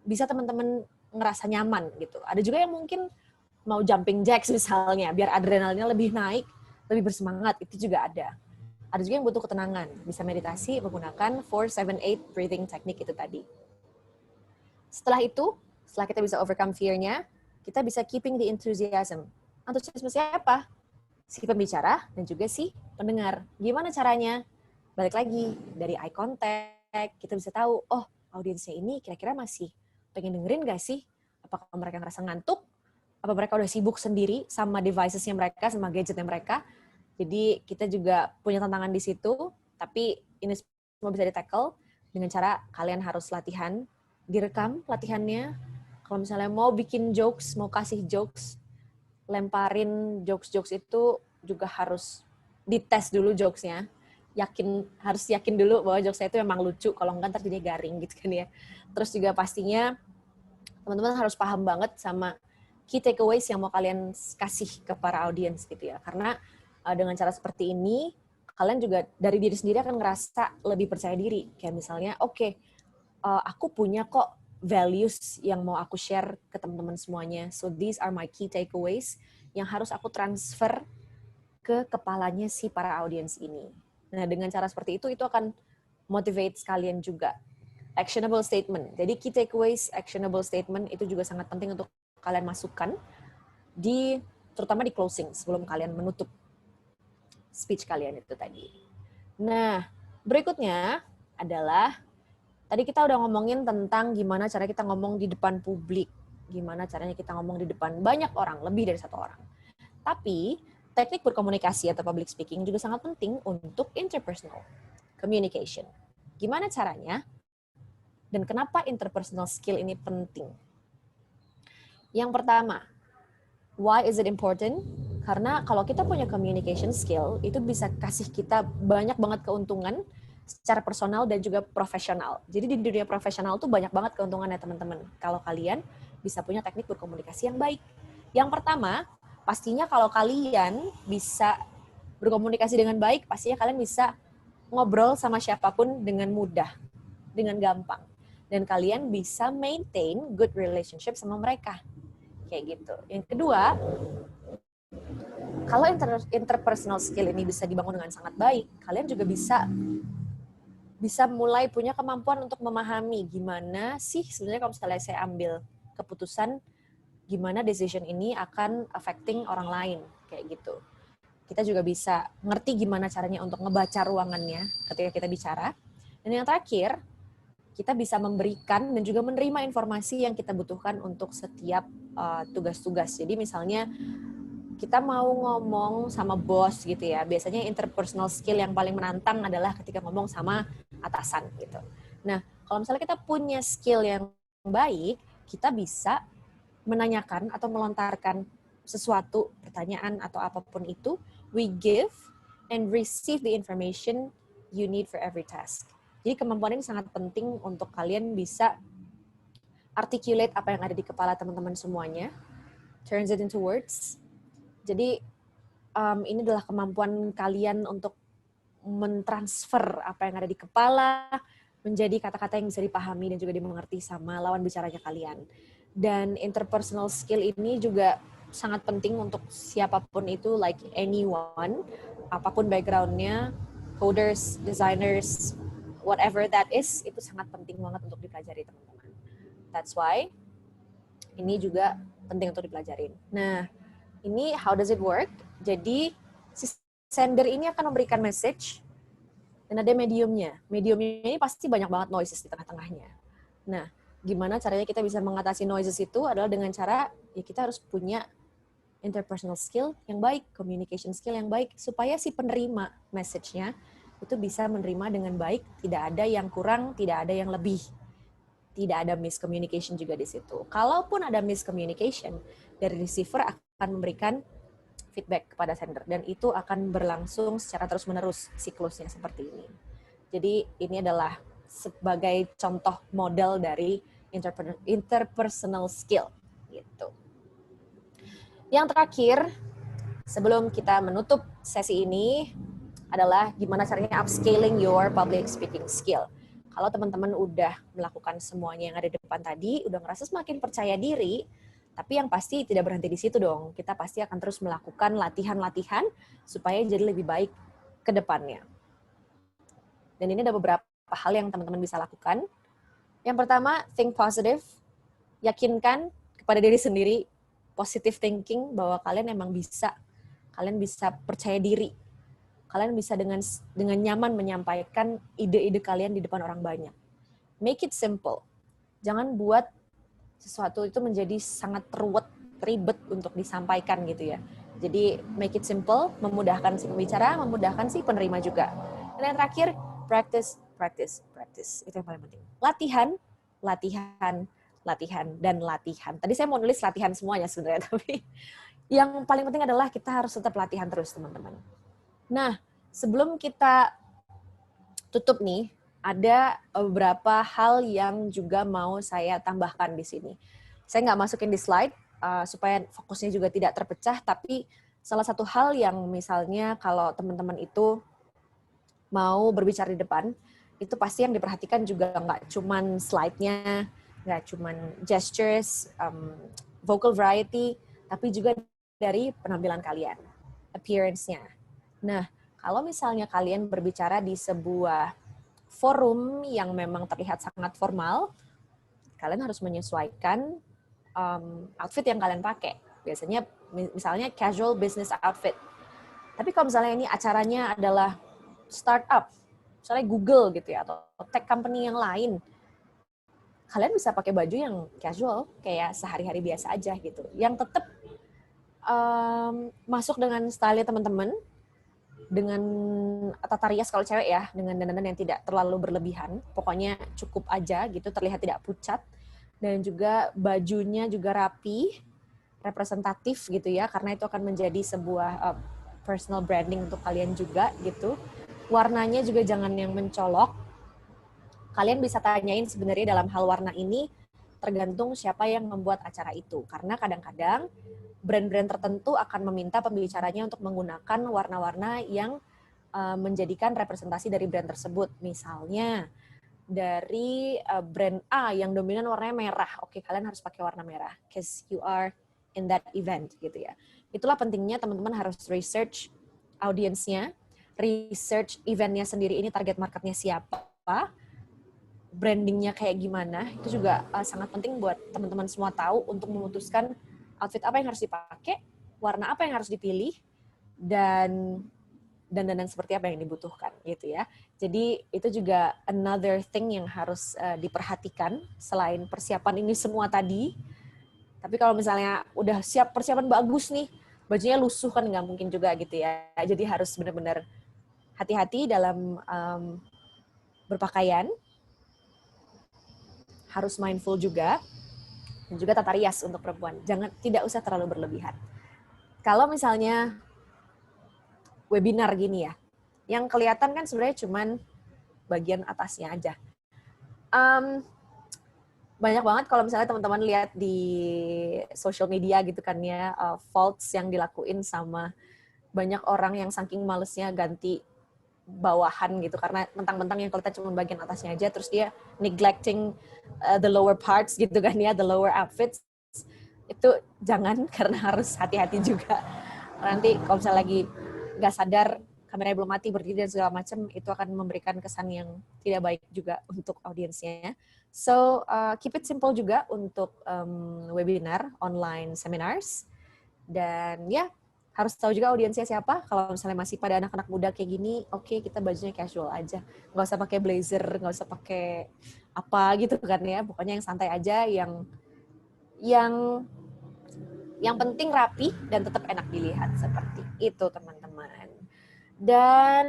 bisa teman-teman ngerasa nyaman gitu. Ada juga yang mungkin mau jumping jacks misalnya, biar adrenalinnya lebih naik, lebih bersemangat, itu juga ada. Ada juga yang butuh ketenangan, bisa meditasi menggunakan 4-7-8 breathing technique itu tadi. Setelah itu, setelah kita bisa overcome fear-nya, kita bisa keeping the enthusiasm. Antusiasme siapa? Si pembicara dan juga si pendengar. Gimana caranya? Balik lagi, dari eye contact, kita bisa tahu, oh audiensnya ini kira-kira masih pengen dengerin gak sih? Apakah mereka ngerasa ngantuk? Apa mereka udah sibuk sendiri sama devices-nya mereka, sama gadgetnya mereka? Jadi kita juga punya tantangan di situ, tapi ini semua bisa di-tackle dengan cara kalian harus latihan, direkam latihannya. Kalau misalnya mau bikin jokes, mau kasih jokes, lemparin jokes-jokes itu juga harus dites dulu jokesnya. Harus yakin dulu bahwa jokesnya itu memang lucu, kalau enggak ntar jadinya garing gitu kan ya. Terus juga pastinya teman-teman harus paham banget sama key takeaways yang mau kalian kasih ke para audiens gitu ya. Karena dengan cara seperti ini, kalian juga dari diri sendiri akan ngerasa lebih percaya diri. Kayak misalnya, oke, aku punya kok values yang mau aku share ke teman-teman semuanya. So these are my key takeaways yang harus aku transfer ke kepalanya si para audiens ini. Nah, dengan cara seperti itu akan motivate kalian juga. Actionable statement. Jadi key takeaways, actionable statement itu juga sangat penting untuk kalian masukkan terutama di closing sebelum kalian menutup speech kalian itu tadi. Nah, berikutnya adalah tadi kita udah ngomongin tentang gimana cara kita ngomong di depan publik, gimana caranya kita ngomong di depan banyak orang, lebih dari satu orang. Tapi teknik berkomunikasi atau public speaking juga sangat penting untuk interpersonal communication. Gimana caranya? Dan kenapa interpersonal skill ini penting? Yang pertama, why is it important? Karena kalau kita punya communication skill, itu bisa kasih kita banyak banget keuntungan secara personal dan juga profesional. Jadi di dunia profesional tuh banyak banget keuntungannya teman-teman. Kalau kalian bisa punya teknik berkomunikasi yang baik. Yang pertama, pastinya kalau kalian bisa berkomunikasi dengan baik, pastinya kalian bisa ngobrol sama siapapun dengan mudah, dengan gampang. Dan kalian bisa maintain good relationship sama mereka. Kayak gitu. Yang kedua, kalau interpersonal skill ini bisa dibangun dengan sangat baik, kalian juga bisa mulai punya kemampuan untuk memahami gimana sih sebenarnya kalau misalnya saya ambil keputusan, gimana decision ini akan affecting orang lain, kayak gitu. Kita juga bisa ngerti gimana caranya untuk ngebaca ruangannya ketika kita bicara. Dan yang terakhir, kita bisa memberikan dan juga menerima informasi yang kita butuhkan untuk setiap tugas-tugas. Jadi misalnya kita mau ngomong sama bos gitu ya, biasanya interpersonal skill yang paling menantang adalah ketika ngomong sama atasan gitu. Nah, kalau misalnya kita punya skill yang baik, kita bisa menanyakan atau melontarkan sesuatu, pertanyaan atau apapun itu, we give and receive the information you need for every task. Jadi kemampuan ini sangat penting untuk kalian bisa articulate apa yang ada di kepala teman-teman semuanya, turns it into words. Jadi ini adalah kemampuan kalian untuk mentransfer apa yang ada di kepala menjadi kata-kata yang bisa dipahami dan juga dimengerti sama lawan bicaranya kalian. Dan interpersonal skill ini juga sangat penting untuk siapapun itu, like anyone, apapun background-nya, coders, designers, whatever that is, itu sangat penting banget untuk dipelajari teman-teman. That's why ini juga penting untuk dipelajarin. Nah, ini how does it work? Jadi si sender ini akan memberikan message dan ada mediumnya. Mediumnya ini pasti banyak banget noises di tengah-tengahnya. Nah, gimana caranya kita bisa mengatasi noises itu adalah dengan cara ya kita harus punya interpersonal skill yang baik, communication skill yang baik, supaya si penerima message-nya itu bisa menerima dengan baik, tidak ada yang kurang, tidak ada yang lebih. Tidak ada miscommunication juga di situ. Kalaupun ada miscommunication, dari receiver akan memberikan feedback kepada sender dan itu akan berlangsung secara terus-menerus siklusnya seperti ini. Jadi ini adalah sebagai contoh model dari interpersonal skill gitu. Yang terakhir, sebelum kita menutup sesi ini adalah gimana caranya upscaling your public speaking skill. Kalau teman-teman udah melakukan semuanya yang ada di depan tadi, udah ngerasa semakin percaya diri, tapi yang pasti tidak berhenti di situ dong. Kita pasti akan terus melakukan latihan-latihan supaya jadi lebih baik ke depannya. Dan ini ada beberapa hal yang teman-teman bisa lakukan. Yang pertama, think positive. Yakinkan kepada diri sendiri, positive thinking, bahwa kalian emang bisa. Kalian bisa percaya diri. Kalian bisa dengan nyaman menyampaikan ide-ide kalian di depan orang banyak. Make it simple. Jangan buat sesuatu itu menjadi sangat ribet untuk disampaikan gitu ya. Jadi make it simple, memudahkan si pembicara, memudahkan si penerima juga. Dan yang terakhir, practice. Itu yang paling penting. Latihan, dan latihan. Tadi saya mau nulis latihan semuanya sebenarnya, tapi yang paling penting adalah kita harus tetap latihan terus, teman-teman. Nah, sebelum kita tutup nih, ada beberapa hal yang juga mau saya tambahkan di sini. Saya nggak masukin di slide, supaya fokusnya juga tidak terpecah, tapi salah satu hal yang misalnya kalau teman-teman itu mau berbicara di depan, itu pasti yang diperhatikan juga nggak cuman slide-nya, nggak cuman gestures, vocal variety, tapi juga dari penampilan kalian, appearance-nya. Nah, kalau misalnya kalian berbicara di sebuah forum yang memang terlihat sangat formal, kalian harus menyesuaikan outfit yang kalian pakai. Biasanya misalnya casual business outfit. Tapi kalau misalnya ini acaranya adalah startup, misalnya Google gitu ya, atau tech company yang lain, kalian bisa pakai baju yang casual, kayak sehari-hari biasa aja gitu. Yang tetap masuk dengan style teman-teman, dengan tata rias kalau cewek ya, dengan dandanan yang tidak terlalu berlebihan, pokoknya cukup aja gitu, terlihat tidak pucat, dan juga bajunya juga rapi, representatif gitu ya, karena itu akan menjadi sebuah personal branding untuk kalian juga gitu. Warnanya juga jangan yang mencolok. Kalian bisa tanyain sebenarnya dalam hal warna ini tergantung siapa yang membuat acara itu, karena kadang-kadang brand-brand tertentu akan meminta pembicaranya untuk menggunakan warna-warna yang menjadikan representasi dari brand tersebut. Misalnya dari brand A yang dominan warnanya merah. Oke, kalian harus pakai warna merah because you are in that event gitu ya. Itulah pentingnya teman-teman harus research audiensnya, research eventnya sendiri, ini target marketnya siapa, brandingnya kayak gimana. Itu juga sangat penting buat teman-teman semua tahu untuk memutuskan outfit apa yang harus dipakai, warna apa yang harus dipilih, dan dandanan seperti apa yang dibutuhkan gitu ya. Jadi itu juga another thing yang harus diperhatikan selain persiapan ini semua tadi. Tapi kalau misalnya udah siap persiapan bagus nih, bajunya lusuh kan nggak mungkin juga gitu ya. Jadi harus benar-benar hati-hati dalam berpakaian, harus mindful juga. Dan juga tata rias untuk perempuan. Tidak usah terlalu berlebihan. Kalau misalnya webinar gini ya, yang kelihatan kan sebenarnya cuman bagian atasnya aja. Banyak banget kalau misalnya teman-teman lihat di social media gitu kan ya, faults yang dilakuin sama banyak orang yang saking malesnya ganti bawahan gitu, karena mentang-mentang yang kelihatan cuma bagian atasnya aja, terus dia neglecting the lower parts gitu kan ya, the lower outfits. Itu jangan, karena harus hati-hati juga. Nanti kalau misalnya lagi nggak sadar, kameranya belum mati, berdiri dan segala macam, itu akan memberikan kesan yang tidak baik juga untuk audiensnya. So, keep it simple juga untuk webinar, online seminars. Dan ya, harus tahu juga audiensnya siapa. Kalau misalnya masih pada anak-anak muda kayak gini, oke, kita bajunya casual aja. Nggak usah pakai blazer, nggak usah pakai apa gitu kan ya. Pokoknya yang santai aja, yang penting rapi dan tetap enak dilihat, seperti itu teman-teman. Dan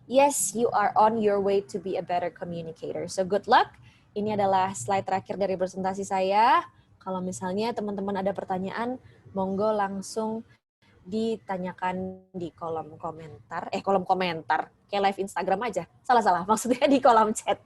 yes, you are on your way to be a better communicator. So good luck. Ini adalah slide terakhir dari presentasi saya. Kalau misalnya teman-teman ada pertanyaan, monggo langsung ditanyakan di kolom komentar. Kolom komentar. Kayak live Instagram aja. Salah-salah, maksudnya di kolom chat.